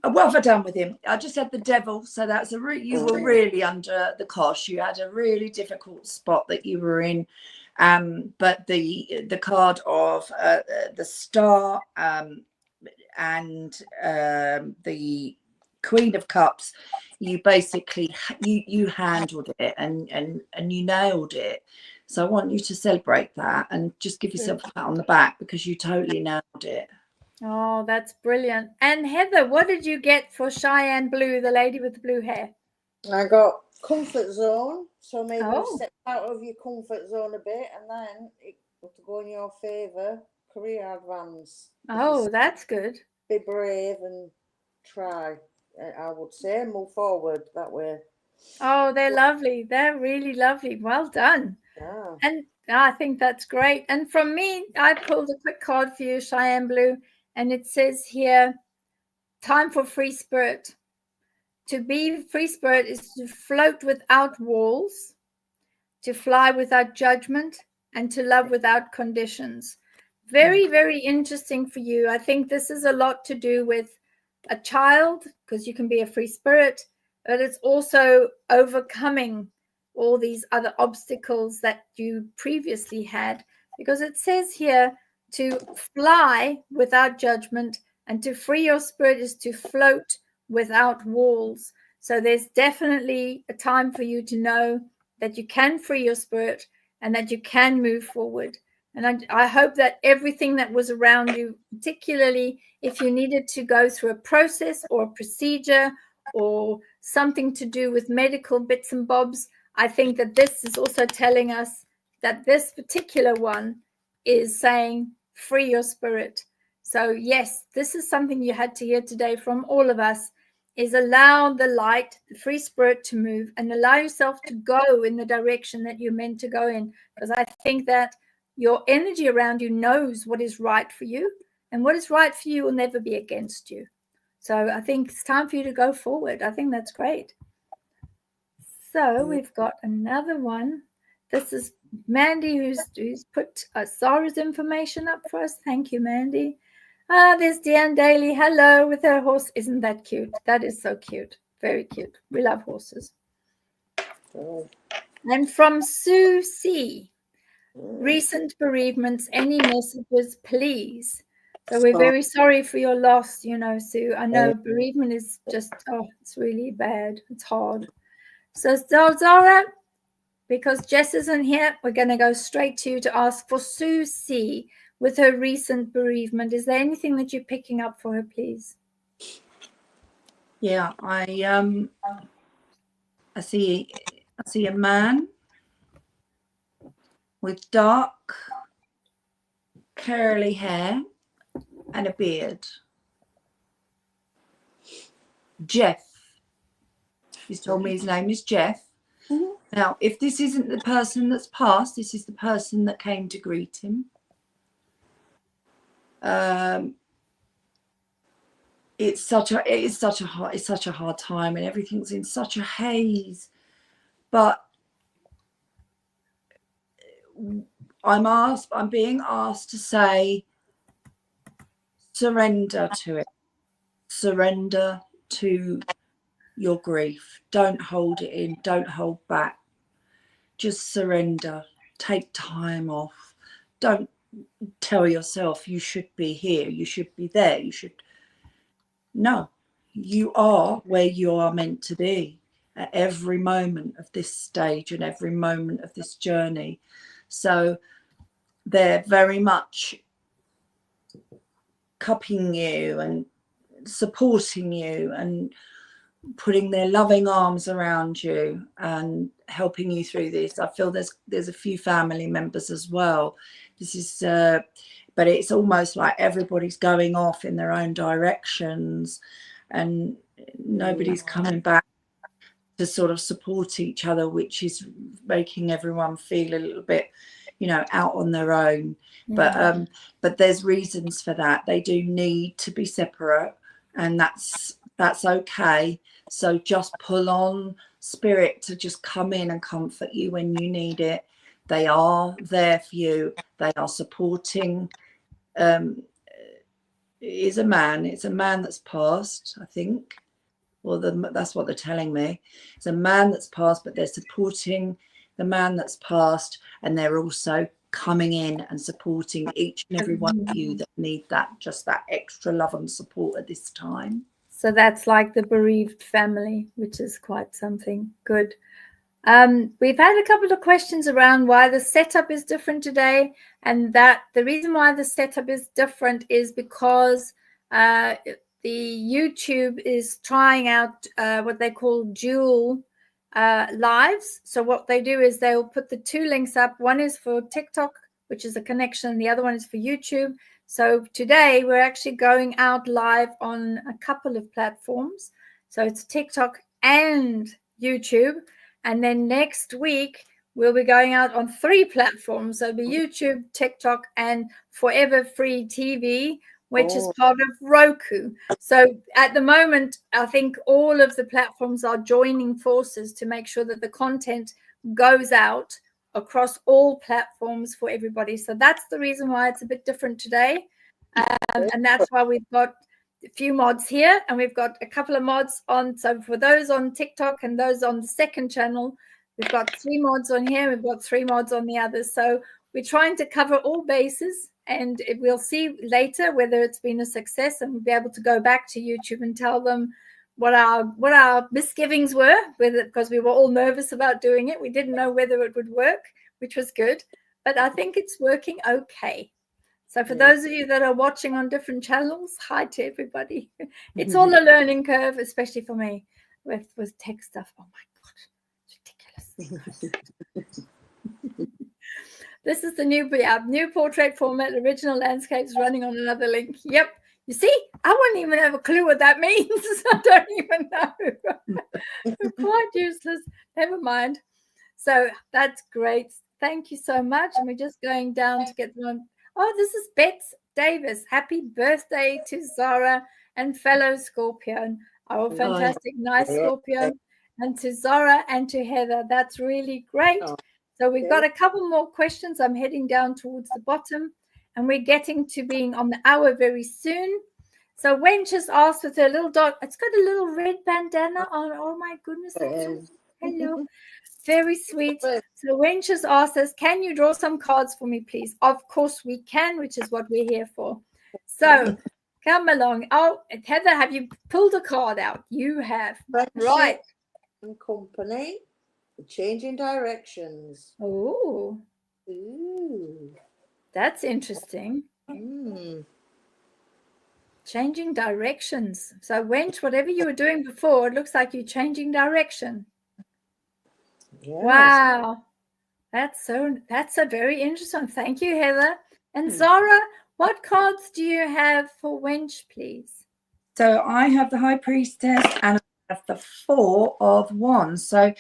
B: What have I done with him? I just had the devil. So that's you were really under the cosh. You had a really difficult spot that you were in. But the card of the star and the Queen of Cups, you basically you handled it and you nailed it. So I want you to celebrate that and just give yourself a pat on the back because you totally nailed it.
A: Oh, that's brilliant. And Heather, what did you get for Cheyenne Blue, the lady with the blue hair?
C: I got comfort zone, so maybe step out of your comfort zone a bit, and then it will go in your favour. Career advance.
A: Oh, that's good.
C: Be brave and try. I would say move forward that way.
A: Oh, they're lovely. They're really lovely. Well done.
C: Yeah.
A: And I think that's great. And from me, I pulled a quick card for you, Cheyenne Blue, and it says here, time for free spirit. To be free spirit is to float without walls, to fly without judgment, and to love without conditions. Very, very interesting for you. I think this is a lot to do with a child, because you can be a free spirit, but it's also overcoming all these other obstacles that you previously had, because it says here to fly without judgment, and to free your spirit is to float without walls. So there's definitely a time for you to know that you can free your spirit and that you can move forward. And I hope that everything that was around you, particularly if you needed to go through a process or a procedure or something to do with medical bits and bobs, I think that this is also telling us that this particular one is saying, free your spirit. So yes, this is something you had to hear today from all of us, is allow the light, the free spirit to move and allow yourself to go in the direction that you're meant to go in. Because I think that your energy around you knows what is right for you, and what is right for you will never be against you. So I think it's time for you to go forward. I think that's great. So we've got another one. This is Mandy, who's put SARA's information up for us. Thank you, Mandy. There's Deanne Daly. Hello, with her horse. Isn't that cute? That is so cute. Very cute. We love horses. And from Sue C. Recent bereavements, any messages, please? So we're very sorry for your loss, Sue. I know bereavement is just, it's really bad. It's hard. So Zara, because Jess isn't here, we're going to go straight to you to ask for Sue C. with her recent bereavement. Is there anything that you're picking up for her, please?
B: Yeah, I see a man with dark curly hair and a beard. Jeff. He's told me his name is Jeff. Mm-hmm. Now, if this isn't the person that's passed, this is the person that came to greet him. It's such a hard time, and everything's in such a haze. But I'm being asked to say, surrender to it. Surrender to your grief. Don't hold it in. Don't hold back. Just surrender. Take time off. Don't tell yourself you should be here, you should be there, No, you are where you are meant to be at every moment of this stage and every moment of this journey. So they're very much cupping you and supporting you and putting their loving arms around you and helping you through this. I feel there's a few family members as well. This is but it's almost like everybody's going off in their own directions and nobody's coming back to sort of support each other, which is making everyone feel a little bit, you know, out on their own. But there's reasons for that. They do need to be separate, and that's okay. So just pull on spirit to just come in and comfort you when you need it. They are there for you. They are supporting. It's a man that's passed, I think. Well, that's what they're telling me. It's a man that's passed, but they're supporting the man that's passed, and they're also coming in and supporting each and every one of you that need just that extra love and support at this time.
A: So that's like the bereaved family, which is quite something. Good. We've had a couple of questions around why the setup is different today, and that the reason why the setup is different is because the YouTube is trying out what they call dual lives. So what they do is they'll put the two links up. One is for TikTok, which is a connection. The other one is for YouTube. So today we're actually going out live on a couple of platforms. So it's TikTok and YouTube. And then next week, we'll be going out on 3 platforms. So it'll be YouTube, TikTok, and Forever Free TV, which is part of Roku. So at the moment, I think all of the platforms are joining forces to make sure that the content goes out across all platforms for everybody. So that's the reason why it's a bit different today. And that's why we've got a few mods here, and we've got a couple of mods on. So for those on TikTok and those on the second channel, we've got 3 mods on here. We've got 3 mods on the others. So we're trying to cover all bases, and we'll see later whether it's been a success, and we'll be able to go back to YouTube and tell them what our misgivings were, because we were all nervous about doing it. We didn't know whether it would work, which was good, but I think it's working okay. So for those of you that are watching on different channels, hi to everybody. It's all a learning curve, especially for me with tech stuff. Oh my God, it's ridiculous. This is the new portrait format, original landscapes running on another link. Yep. You see, I wouldn't even have a clue what that means. I don't even know. Quite useless. Never mind. So that's great. Thank you so much. And we're just going down to get one. Oh, this is Bets Davis. Happy birthday to Zara and fellow Scorpion. Oh, fantastic. Nice Scorpion. And to Zara and to Heather. That's really great. So we've got a couple more questions. I'm heading down towards the bottom, and we're getting to being on the hour very soon. So Wench has asked with her little dog. It's got a little red bandana on. Oh, my goodness. Hello. Very sweet. So Wench has asked us, can you draw some cards for me, please? Of course we can, which is what we're here for. So come along. Oh, Heather, have you pulled a card out? You have. Right.
C: And company. Changing directions.
A: Oh.
C: Ooh.
A: That's interesting. Changing directions. So Wench, whatever you were doing before, it looks like you're changing direction. Yes. Wow. That's a very interesting. Thank you, Heather. And Zara, what cards do you have for Wench, please?
B: So I have the High Priestess and I have the 4 of Wands. So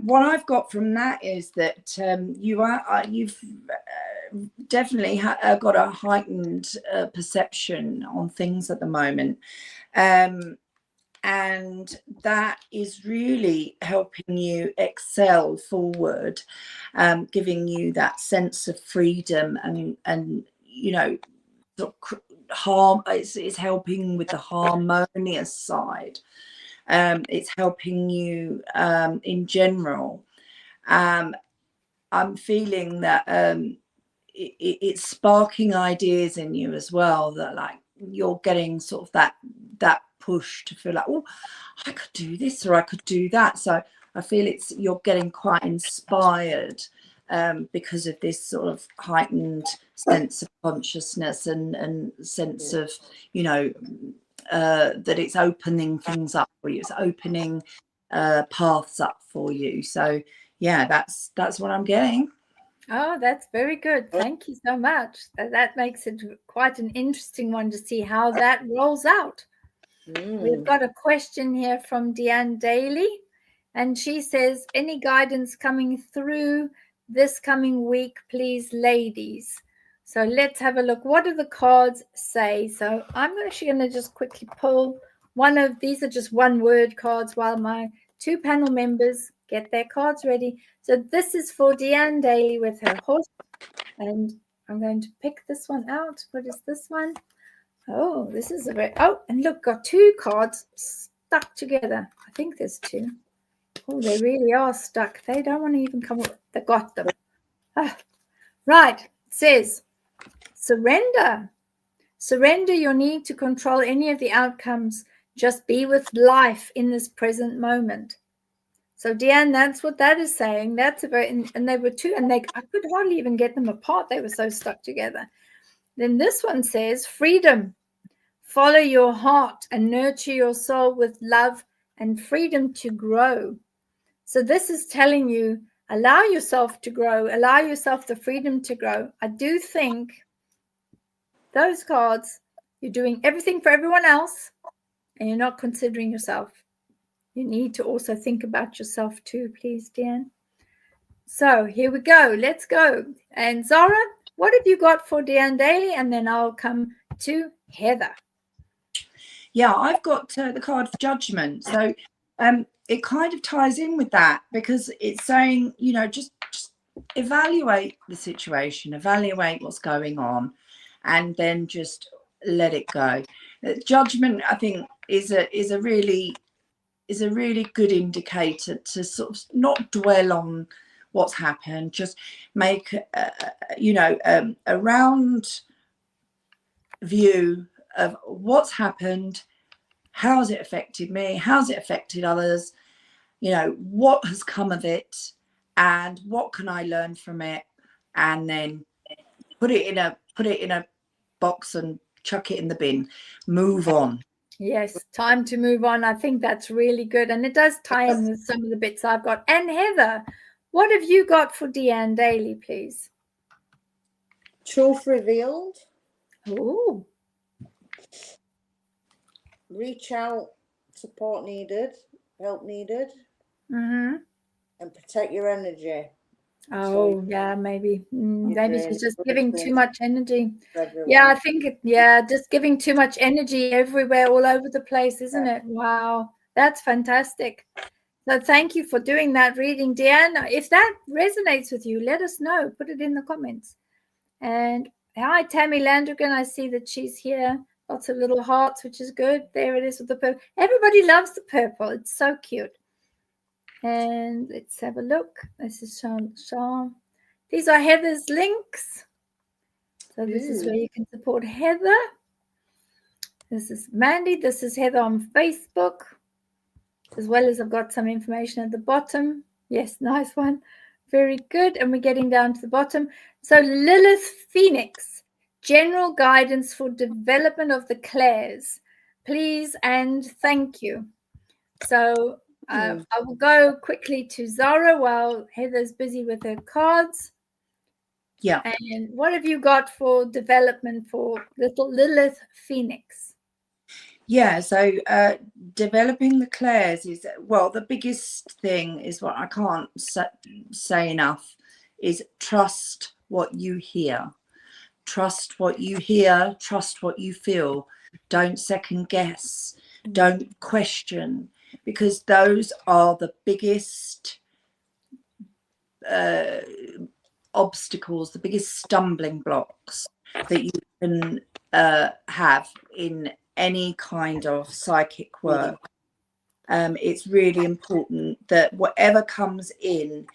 B: what I've got from that is that you've definitely got a heightened perception on things at the moment. And that is really helping you excel forward, giving you that sense of freedom and you know, it's helping with the harmonious side. It's helping you in general. I'm feeling that it's sparking ideas in you as well, that like you're getting sort of that push to feel like, oh, I could do this or I could do that. So I feel you're getting quite inspired because of this sort of heightened sense of consciousness and sense of, you know, that it's opening things up for you. It's opening paths up for you. So yeah, that's what I'm getting.
A: Oh, that's very good. Thank you so much. That makes it quite an interesting one to see how that rolls out. We've got a question here from Deanne Daly, and she says, any guidance coming through this coming week, please, ladies? So let's have a look. What do the cards say? So I'm actually going to just quickly pull one of these. Are just one word cards while my two panel members get their cards ready. So this is for Deanne Daly with her horse, and I'm going to pick this one out. What is this one? Oh, this is a very, oh, and look, got two cards stuck together. I think there's two. Oh, they really are stuck. They don't want to even come up. They got them. Ah, right. It says, surrender. Surrender your need to control any of the outcomes. Just be with life in this present moment. So, Deanne, that's what that is saying. That's a very, and they were two, and I could hardly even get them apart. They were so stuck together. Then this one says, freedom. Follow your heart and nurture your soul with love and freedom to grow. So this is telling you, allow yourself to grow, allow yourself the freedom to grow. I do think those cards, you're doing everything for everyone else and you're not considering yourself. You need to also think about yourself too, please, Deanne. So here we go. Let's go. And Zara, what have you got for Deanne Daly? And then I'll come to Heather.
B: Yeah, I've got the card of judgment. So it kind of ties in with that, because it's saying, you know, just evaluate the situation, evaluate what's going on, and then just let it go. Judgment, I think, is a really good indicator to sort of not dwell on what's happened, just make a round view of what's happened, how's it affected me, how's it affected others, you know, what has come of it, and what can I learn from it, and then put it in a box and chuck it in the bin, move on.
A: Yes, time to move on. I think that's really good, and it does tie in with some of the bits I've got. And Heather, what have you got for Deanne Daly, please?
C: Truth revealed.
A: Oh.
C: Reach out, support needed, help needed, and protect your energy.
A: Oh, yeah, maybe. Maybe she's just giving too much energy.
C: Everyone.
A: Yeah, I think, just giving too much energy everywhere, all over the place, isn't it? Wow, that's fantastic. So thank you for doing that reading, Deanne. If that resonates with you, let us know. Put it in the comments. And hi, Tammy Landrigan. I see that she's here. Lots of little hearts, which is good. There it is with the purple. Everybody loves the purple. It's so cute. And let's have a look. This is Sean. These are Heather's links. So this is where you can support Heather. This is Mandy. This is Heather on Facebook. As well as I've got some information at the bottom. Yes, nice one. Very good. And we're getting down to the bottom. So Lilith Phoenix, general guidance for development of the clairs. Please and thank you. So I will go quickly to Zara while Heather's busy with her cards.
B: Yeah.
A: And what have you got for development for little Lilith Phoenix?
B: Yeah, so developing the clairs is, well, the biggest thing is what I can't say enough is trust what you hear. Trust what you hear, trust what you feel. Don't second guess, don't question, because those are the biggest obstacles, the biggest stumbling blocks that you can have in any kind of psychic work. It's really important that whatever comes in,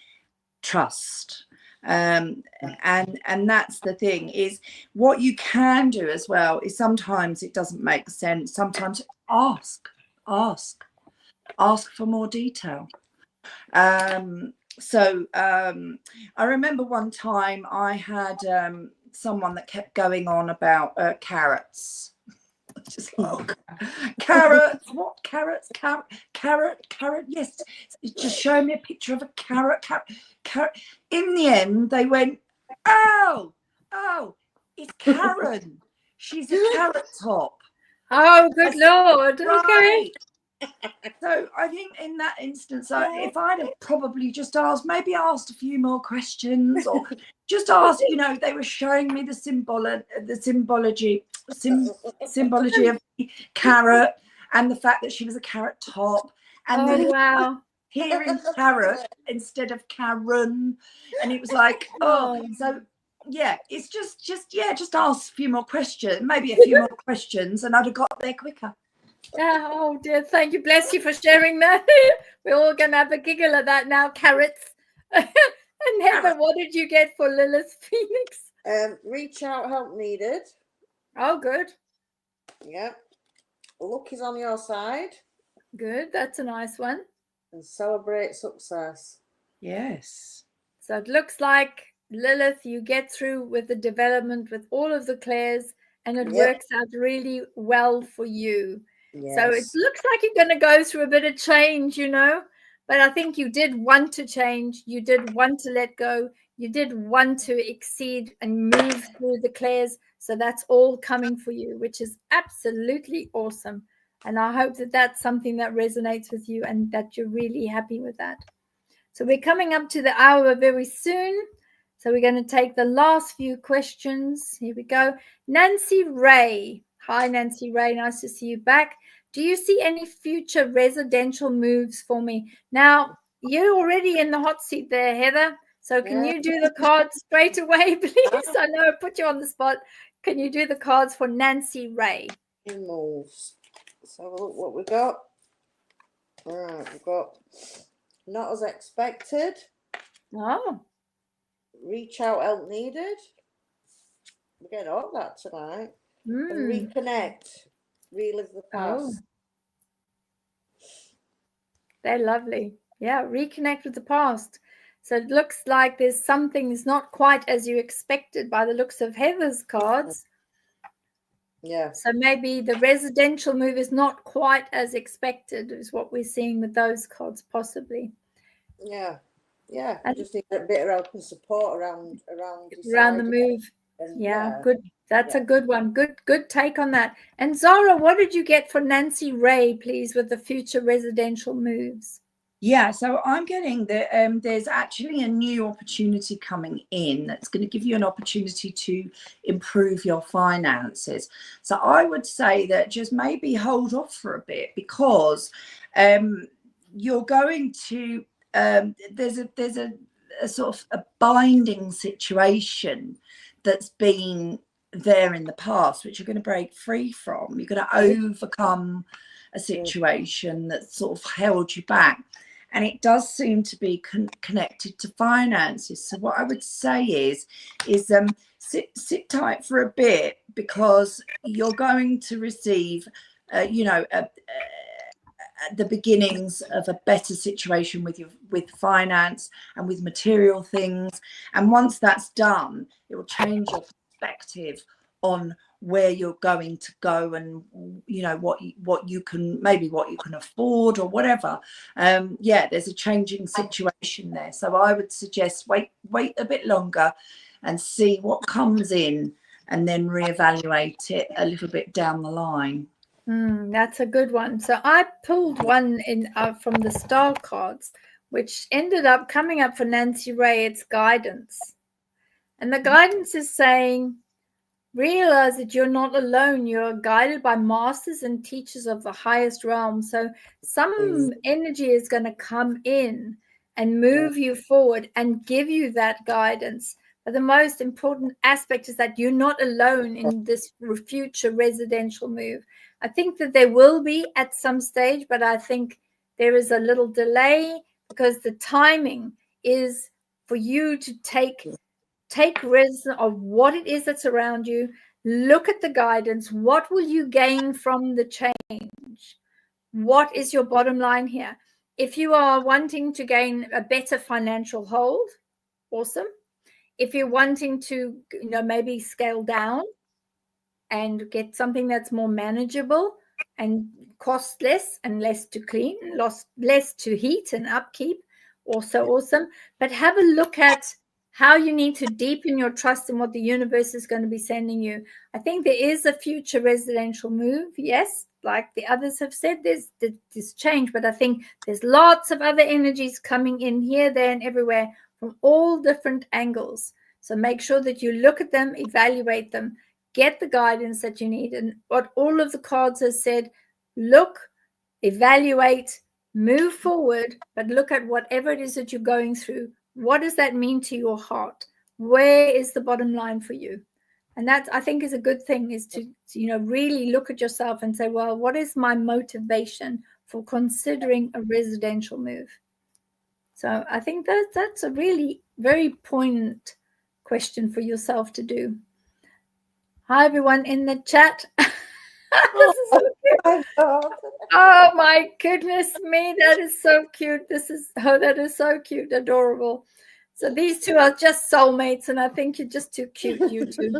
B: trust. And that's the thing, is what you can do as well is sometimes it doesn't make sense. Sometimes ask for more detail. So I remember one time I had someone that kept going on about carrots. Just like, oh, carrots, what carrots? Carrot, yes. Just show me a picture of a carrot. In the end, they went, oh, it's Karen. She's a carrot top.
A: Oh, good Lord. Okay.
B: Right. So I think in that instance, if I'd have probably just asked a few more questions, or just asked, they were showing me the symbology of the carrot and the fact that she was a carrot top, and then
A: wow,
B: hearing carrot instead of Karen, and it was like, so yeah, it's just ask a few more questions, maybe a few more questions, and I'd have got there quicker.
A: Oh dear, thank you, bless you for sharing that. We're all gonna have a giggle at that now. Carrots. And Heather, what did you get for Lilith Phoenix?
C: Reach out, help needed.
A: Oh, good.
C: Yep. Luck is on your side.
A: Good, that's a nice one.
C: And celebrate success.
B: Yes.
A: So it looks like, Lilith, you get through with the development with all of the clairs, and it works out really well for you. Yes. So it looks like you're going to go through a bit of change, but I think you did want to change. You did want to let go. You did want to exceed and move through the clairs. So that's all coming for you, which is absolutely awesome. And I hope that that's something that resonates with you and that you're really happy with that. So we're coming up to the hour very soon. So we're going to take the last few questions. Here we go. Nancy Ray. Hi, Nancy Ray. Nice to see you back. Do you see any future residential moves for me? Now, you're already in the hot seat there, Heather. So can you do the cards straight away, please? I know I put you on the spot. Can you do the cards for Nancy Ray?
C: Moves. Let's have a look what we got. All right, we've got not as expected.
A: Oh.
C: Reach out, help needed. We're getting all that tonight. And reconnect, relive the past.
A: They're lovely. Yeah, reconnect with the past. So it looks like there's something is not quite as you expected by the looks of Heather's cards.
C: Yeah.
A: So maybe the residential move is not quite as expected, is what we're seeing with those cards, possibly.
C: Yeah. Yeah. I just need a bit of help and support around
A: the move. Yeah, good. That's a good one. Good take on that. And Zara, what did you get for Nancy Ray, please, with the future residential moves?
B: Yeah, so I'm getting that there's actually a new opportunity coming in that's going to give you an opportunity to improve your finances. So I would say that just maybe hold off for a bit, because you're going to there's a sort of a binding situation that's been there in the past, which you're going to break free from. You're going to overcome a situation that sort of held you back. And it does seem to be connected to finances. So what I would say is sit tight for a bit, because you're going to receive, the beginnings of a better situation with finance and with material things. And once that's done, it will change your perspective on where you're going to go, and what you can afford or whatever. There's a changing situation there, so I would suggest wait a bit longer and see what comes in, and then reevaluate it a little bit down the line.
A: That's a good one. So I pulled one in from the star cards, which ended up coming up for Nancy Ray. It's guidance, and the guidance is saying, realize that you're not alone. You're guided by masters and teachers of the highest realm. So some energy is going to come in and move you forward and give you that guidance. But the most important aspect is that you're not alone in this future residential move. I think that there will be at some stage, but I think there is a little delay, because the timing is for you to take residence of what it is that's around you. Look at the guidance. What will you gain from the change? What is your bottom line here? If you are wanting to gain a better financial hold, awesome. If you're wanting to, maybe scale down and get something that's more manageable and cost less and less to clean, less to heat and upkeep, also awesome. But have a look at how you need to deepen your trust in what the universe is going to be sending you. I think there is a future residential move. Yes, like the others have said, there's this change, but I think there's lots of other energies coming in here, there, and everywhere from all different angles. So make sure that you look at them, evaluate them, get the guidance that you need. And what all of the cards have said, look, evaluate, move forward, but look at whatever it is that you're going through. What does that mean to your heart? Where is the bottom line for you? And that, I think, is a good thing, is to really look at yourself and say, well, what is my motivation for considering a residential move? So I think that's a really very poignant question for yourself to do. Hi, everyone in the chat. This is so cute. Oh my goodness me, that is so cute. That is so cute, adorable. So these two are just soulmates, and I think you're just too cute, you two.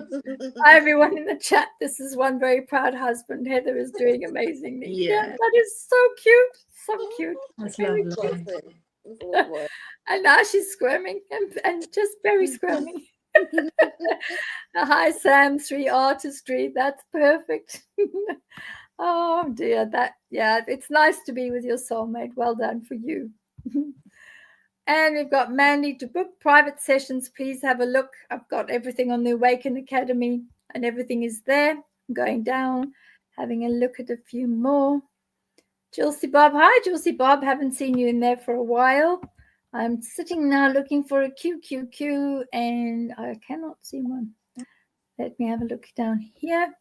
A: Hi, everyone in the chat. This is one very proud husband. Heather is doing amazingly. Yeah, that is so cute. So cute.
B: That's
A: very
B: lovely.
A: cute. And now she's squirming and just very squirming. Hi, Sam, 3 Artistry. That's perfect. Oh dear, it's nice to be with your soulmate. Well done for you. And we've got Mandy to book private sessions. Please have a look. I've got everything on the Awaken Academy, and everything is there. I'm going down, having a look at a few more. Julesy Bob. Hi, Julesy Bob. Haven't seen you in there for a while. I'm sitting now looking for a QQQ, and I cannot see one. Let me have a look down here.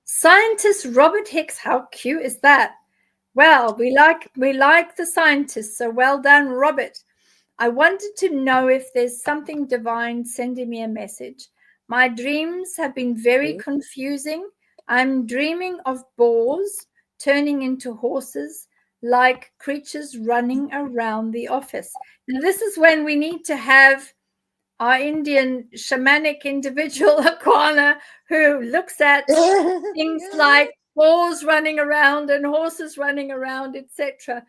A: Scientist Robert Hicks. How cute is that? Well, we like the scientists, so well done, Robert. I wanted to know if there's something divine sending me a message. My dreams have been very confusing. I'm dreaming of boars turning into horses, like creatures running around the office. Now, this is when we need to have our Indian shamanic individual, AKWANA, who looks at things like boars running around and horses running around, etc.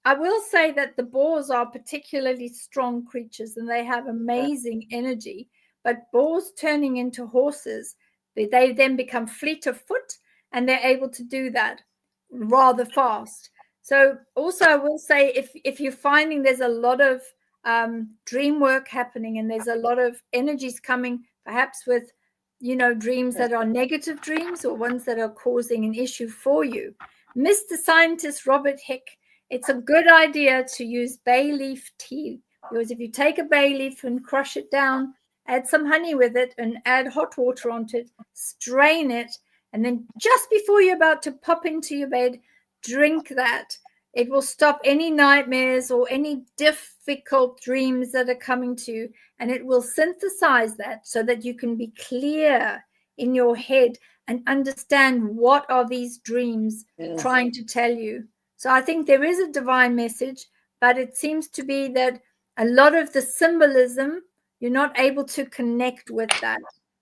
A: I will say that the boars are particularly strong creatures and they have amazing energy, but boars turning into horses, they then become fleet of foot, and they're able to do that rather fast. So also I will say, if you're finding there's a lot of dream work happening and there's a lot of energies coming, perhaps with dreams that are negative dreams or ones that are causing an issue for you, Mr. Scientist Robert Hick, it's a good idea to use bay leaf tea, because if you take a bay leaf and crush it down, add some honey with it and add hot water onto it, strain it, and then just before you're about to pop into your bed, drink that. It will stop any nightmares or any difficult dreams that are coming to you, and it will synthesize that so that you can be clear in your head and understand what are these dreams trying to tell you. So I think there is a divine message, but it seems to be that a lot of the symbolism, you're not able to connect with that.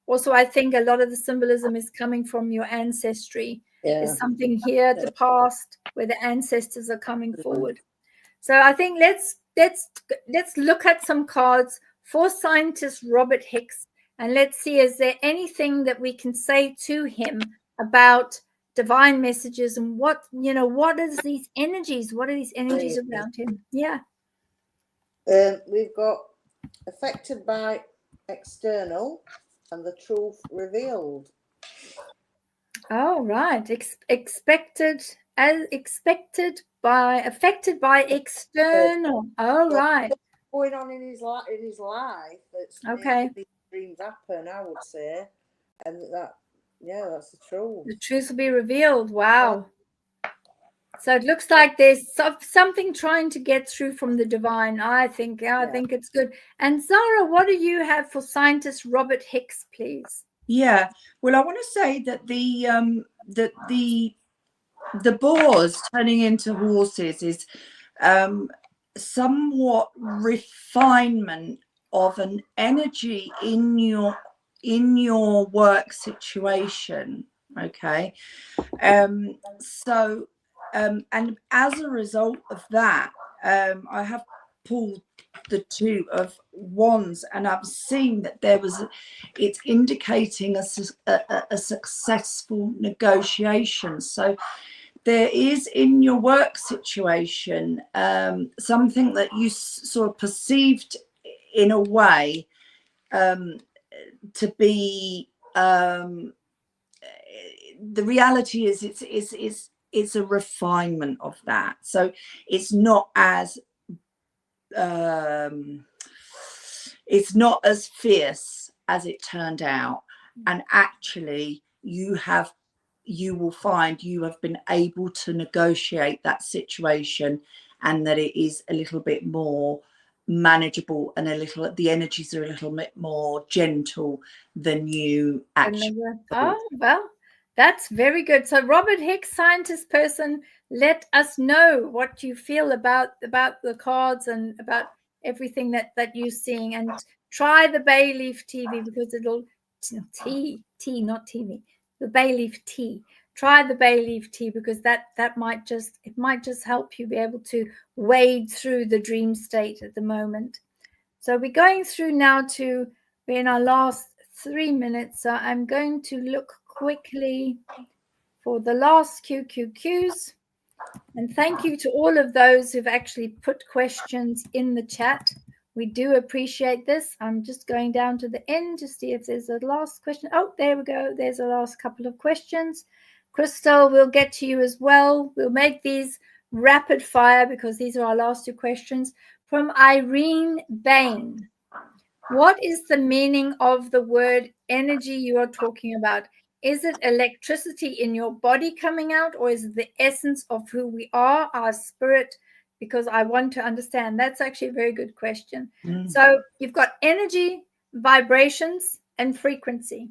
A: Also, I think a lot of the symbolism is coming from your ancestry. There's something here at the past where the ancestors are coming forward. So I think let's look at some cards for Scientist Robert Hicks, and let's see, is there anything that we can say to him about divine messages and what is these energies? What are these energies around him? Yeah.
C: We've got affected by external and the truth revealed.
A: Oh, right. Affected by external. Oh, right.
C: Going on in his life that's
A: okay.
C: These dreams happen, I would say, and that's the truth.
A: The truth will be revealed. Wow. So it looks like there's something trying to get through from the divine. I think it's good. And Zara, what do you have for Scientist Robert Hicks, please?
B: Yeah, well, I want to say that the boars turning into horses is somewhat refinement of an energy in your work situation. Okay. So and as a result of that, I have pulled the Two of Wands, and I've seen that it's indicating a successful negotiation. So there is in your work situation something that you sort of perceived in a way to be the reality is it's a refinement of that. So it's not as fierce as it turned out, and actually you will find you have been able to negotiate that situation, and that it is a little bit more manageable, and the energies are a little bit more gentle than you actually thought.
A: Oh, well, that's very good. So Robert Hicks, scientist person, let us know what you feel about the cards and about everything that you're seeing, and try the bay leaf TV, because it'll tea, not TV, the bay leaf tea. Try the bay leaf tea, because that might just help you be able to wade through the dream state at the moment. So we're going through now to, we're in our last 3 minutes. So I'm going to look quickly for the last QQQs. And thank you to all of those who've actually put questions in the chat. We do appreciate this. I'm just going down to the end to see if there's a last question. Oh, there we go. There's a last couple of questions. Crystal, we'll get to you as well. We'll make these rapid fire, because these are our last 2 questions. From Irene Bain. What is the meaning of the word energy you are talking about? Is it electricity in your body coming out, or is it the essence of who we are, our spirit? Because I want to understand. That's actually a very good question. So you've got energy, vibrations, and frequency.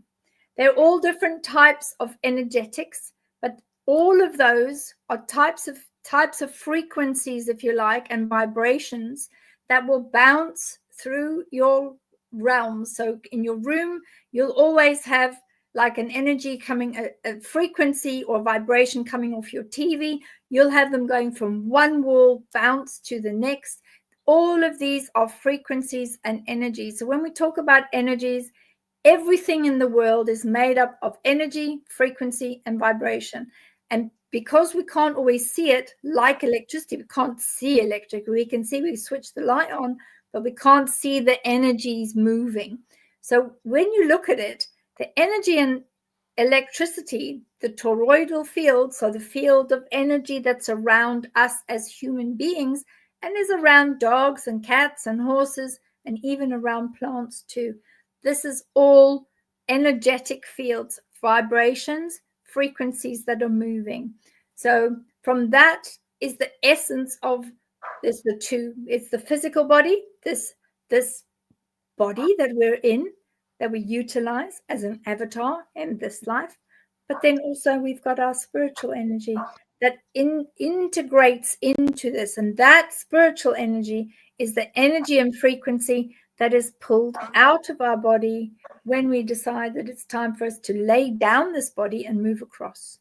A: They're all different types of energetics, but all of those are types of frequencies, if you like, and vibrations that will bounce through your realms. So in your room, you'll always have like an energy coming, a frequency or vibration coming off your TV. You'll have them going from one wall, bounce to the next. All of these are frequencies and energies. So when we talk about energies, everything in the world is made up of energy, frequency, and vibration. And because we can't always see it, like electricity, we can't see electric. We can see, we switch the light on, but we can't see the energies moving. So when you look at it, the energy and electricity, the toroidal field, so the field of energy that's around us as human beings, and is around dogs and cats and horses, and even around plants too. This is all energetic fields, vibrations, frequencies that are moving. So from that is the essence of this, the two. It's the physical body, this body that we're in, that we utilize as an avatar in this life. But then also we've got our spiritual energy that integrates into this. And that spiritual energy is the energy and frequency that is pulled out of our body when we decide that it's time for us to lay down this body and move across.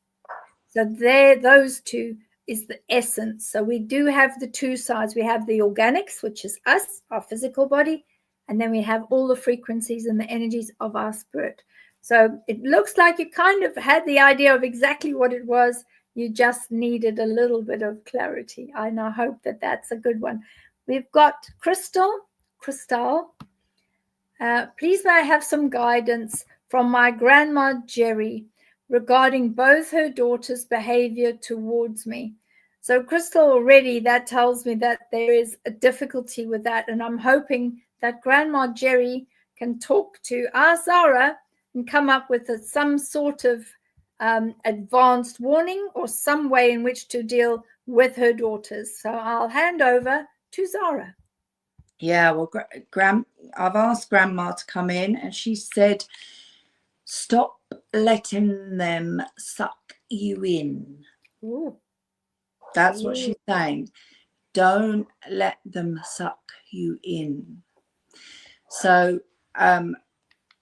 A: So those two is the essence. So we do have the two sides. We have the organics, which is us, our physical body, and then we have all the frequencies and the energies of our spirit. So it looks like you kind of had the idea of exactly what it was. You just needed a little bit of clarity. I now hope that that's a good one. We've got Crystal, please may I have some guidance from my grandma Jerry regarding both her daughters' behavior towards me. So Crystal, already that tells me that there is a difficulty with that, and I'm hoping that Grandma Jerry can talk to our SARA and come up with some sort of advanced warning or some way in which to deal with her daughters. So I'll hand over to Zara.
B: Yeah, well, I've asked Grandma to come in, and she said, stop letting them suck you in.
A: Ooh.
B: That's what she's saying. Don't let them suck you in. So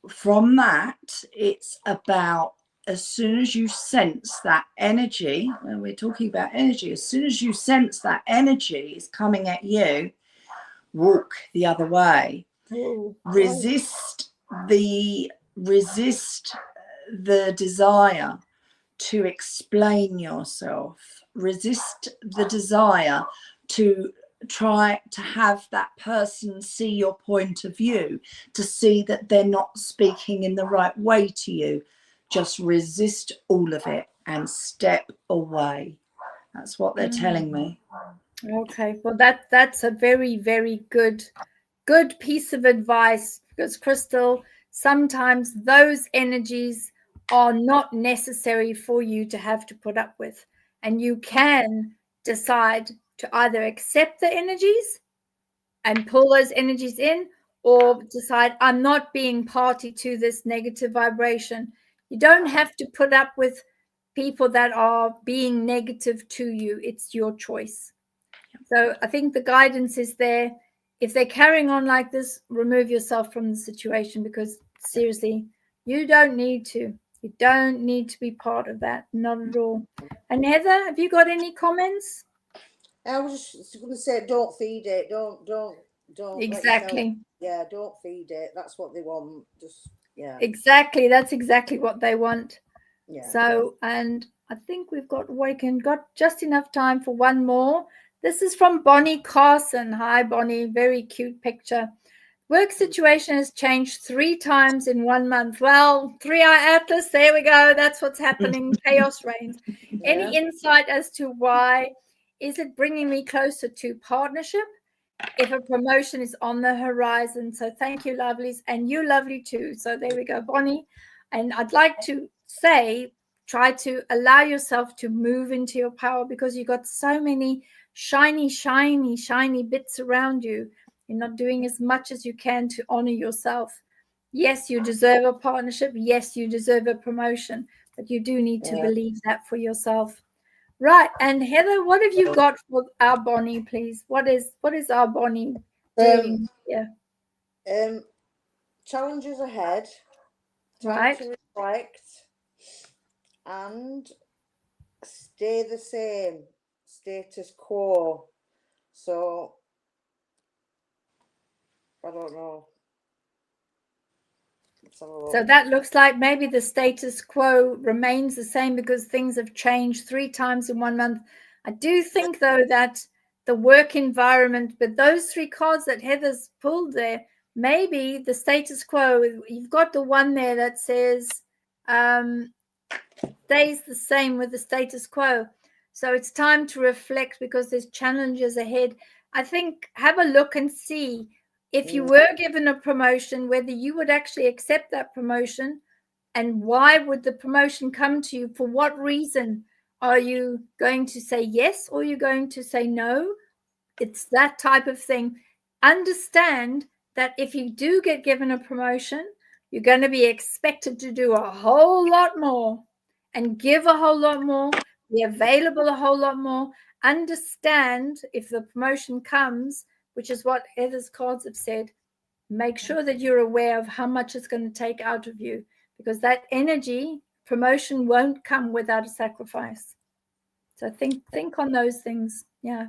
B: from that, it's about, as soon as you sense that energy, and we're talking about energy, as soon as you sense that energy is coming at you, walk the other way.
A: Ooh.
B: Resist the desire to explain yourself. Resist the desire to try to have that person see your point of view, to see that they're not speaking in the right way to you. Just resist all of it and step away. That's what they're telling me.
A: Okay, well that's a very, very good piece of advice, because Crystal, sometimes those energies are not necessary for you to have to put up with, and you can decide to either accept the energies and pull those energies in, or decide, I'm not being party to this negative vibration. You don't have to put up with people that are being negative to you. It's your choice. So I think the guidance is there. If they're carrying on like this, remove yourself from the situation, because seriously, you don't need to. You don't need to be part of that. Not at all. And Heather, have you got any comments?
C: I was just going to say, don't feed it. Don't.
A: Exactly.
C: Yeah, don't feed it. That's what they want. Just, yeah.
A: Exactly. That's exactly what they want.
C: Yeah.
A: So, and I think we've got just enough time for one more. This is from Bonnie Carson. Hi, Bonnie. Very cute picture. Work situation has changed 3 times in 1 month. Well, 3-eye atlas, there we go. That's what's happening. Chaos reigns.
C: Yeah.
A: Any insight as to why? Is it bringing me closer to partnership? If a promotion is on the horizon. So thank you, lovelies. And you lovely too. So there we go, Bonnie. And I'd like to say, try to allow yourself to move into your power, because you've got so many shiny bits around you. You're not doing as much as you can to honor yourself. Yes, you deserve a partnership. Yes, you deserve a promotion, but you do need to believe that for yourself. Right. And Heather, what have you got for our Bonnie, please? What is our Bonnie doing?
C: Challenges ahead. Time
A: Right.
C: to reflect and stay the same. Status quo. So I don't know.
A: So that looks like maybe the status quo remains the same, because things have changed 3 times in 1 month. I do think, though, that the work environment, but those 3 cards that Heather's pulled there, maybe the status quo, you've got the one there that says stays the same with the status quo. So it's time to reflect, because there's challenges ahead. I think have a look and see, if you were given a promotion, whether you would actually accept that promotion, and why would the promotion come to you? For what reason? Are you going to say yes, or are you going to say no? It's that type of thing. Understand that if you do get given a promotion, you're going to be expected to do a whole lot more and give a whole lot more, be available a whole lot more. Understand, if the promotion comes, which is what Heather's cards have said, make sure that you're aware of how much it's going to take out of you, because that energy, promotion won't come without a sacrifice. So think on those things. Yeah.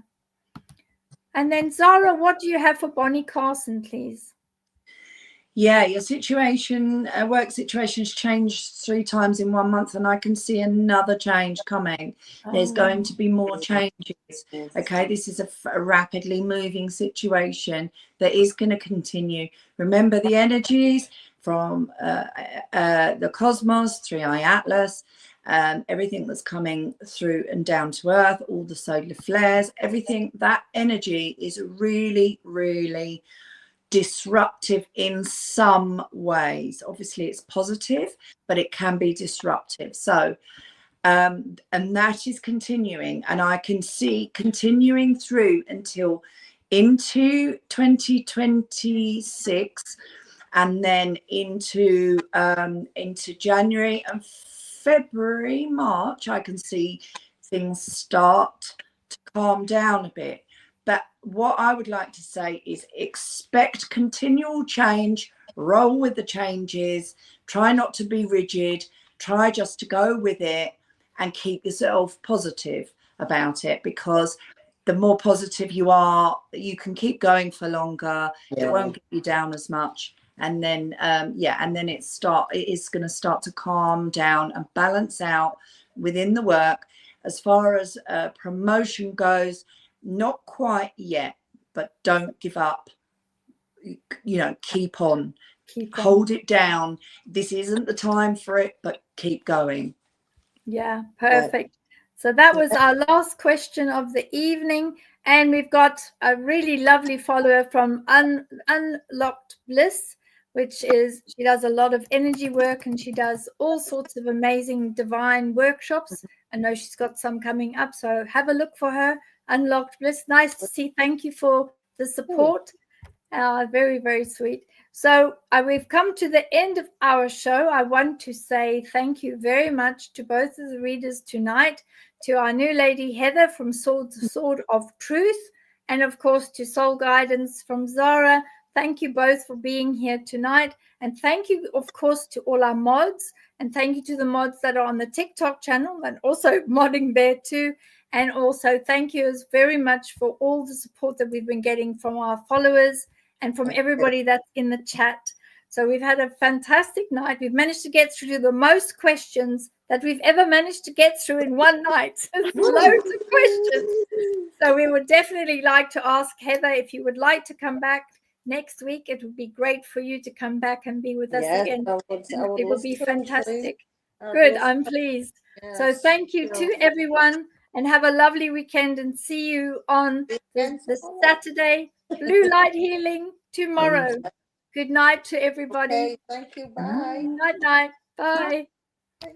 A: And then Zara, what do you have for Bonnie Carson, please?
B: Yeah, your situation, work situation's changed 3 times in 1 month, and I can see another change coming. There's going to be more changes. Okay, this is a rapidly moving situation that is going to continue. Remember the energies from the cosmos, 3-eye atlas, everything that's coming through and down to earth, all the solar flares, everything, that energy is really, really disruptive in some ways. Obviously it's positive, but it can be disruptive. So and that is continuing, and I can see continuing through until into 2026, and then into January and February, March. I can see things start to calm down a bit. But what I would like to say is expect continual change, roll with the changes, try not to be rigid, try just to go with it and keep yourself positive about it, because the more positive you are, you can keep going for longer. It won't get you down as much. And then, and then it is going to start to calm down and balance out within the work. As far as promotion goes, not quite yet, but don't give up. You know, keep on. Hold it down. This isn't the time for it, but keep going.
A: Yeah, perfect. So that was our last question of the evening. And we've got a really lovely follower from Unlocked Bliss, which is, she does a lot of energy work and she does all sorts of amazing divine workshops. I know she's got some coming up, so have a look for her. Unlocked Bliss. Nice to see. Thank you for the support. Very, very sweet. So we've come to the end of our show. I want to say thank you very much to both of the readers tonight, to our new lady Heather from Sword of Truth, and of course to Soul Guidance from Zara. Thank you both for being here tonight. And thank you, of course, to all our mods. And thank you to the mods that are on the TikTok channel and also modding there too. And also thank you very much for all the support that we've been getting from our followers and from everybody that's in the chat. So we've had a fantastic night. We've managed to get through to the most questions that we've ever managed to get through in one night. Loads of questions. So we would definitely like to ask Heather if you would like to come back next week. It would be great for you to come back and be with us again. It would be fantastic. Good, I'm pleased. Yes. So thank you to everyone and have a lovely weekend and see you on the Saturday Blue Light Healing tomorrow. Good night to everybody.
C: Okay, thank you. Bye.
A: Night, night. Bye.
C: Bye.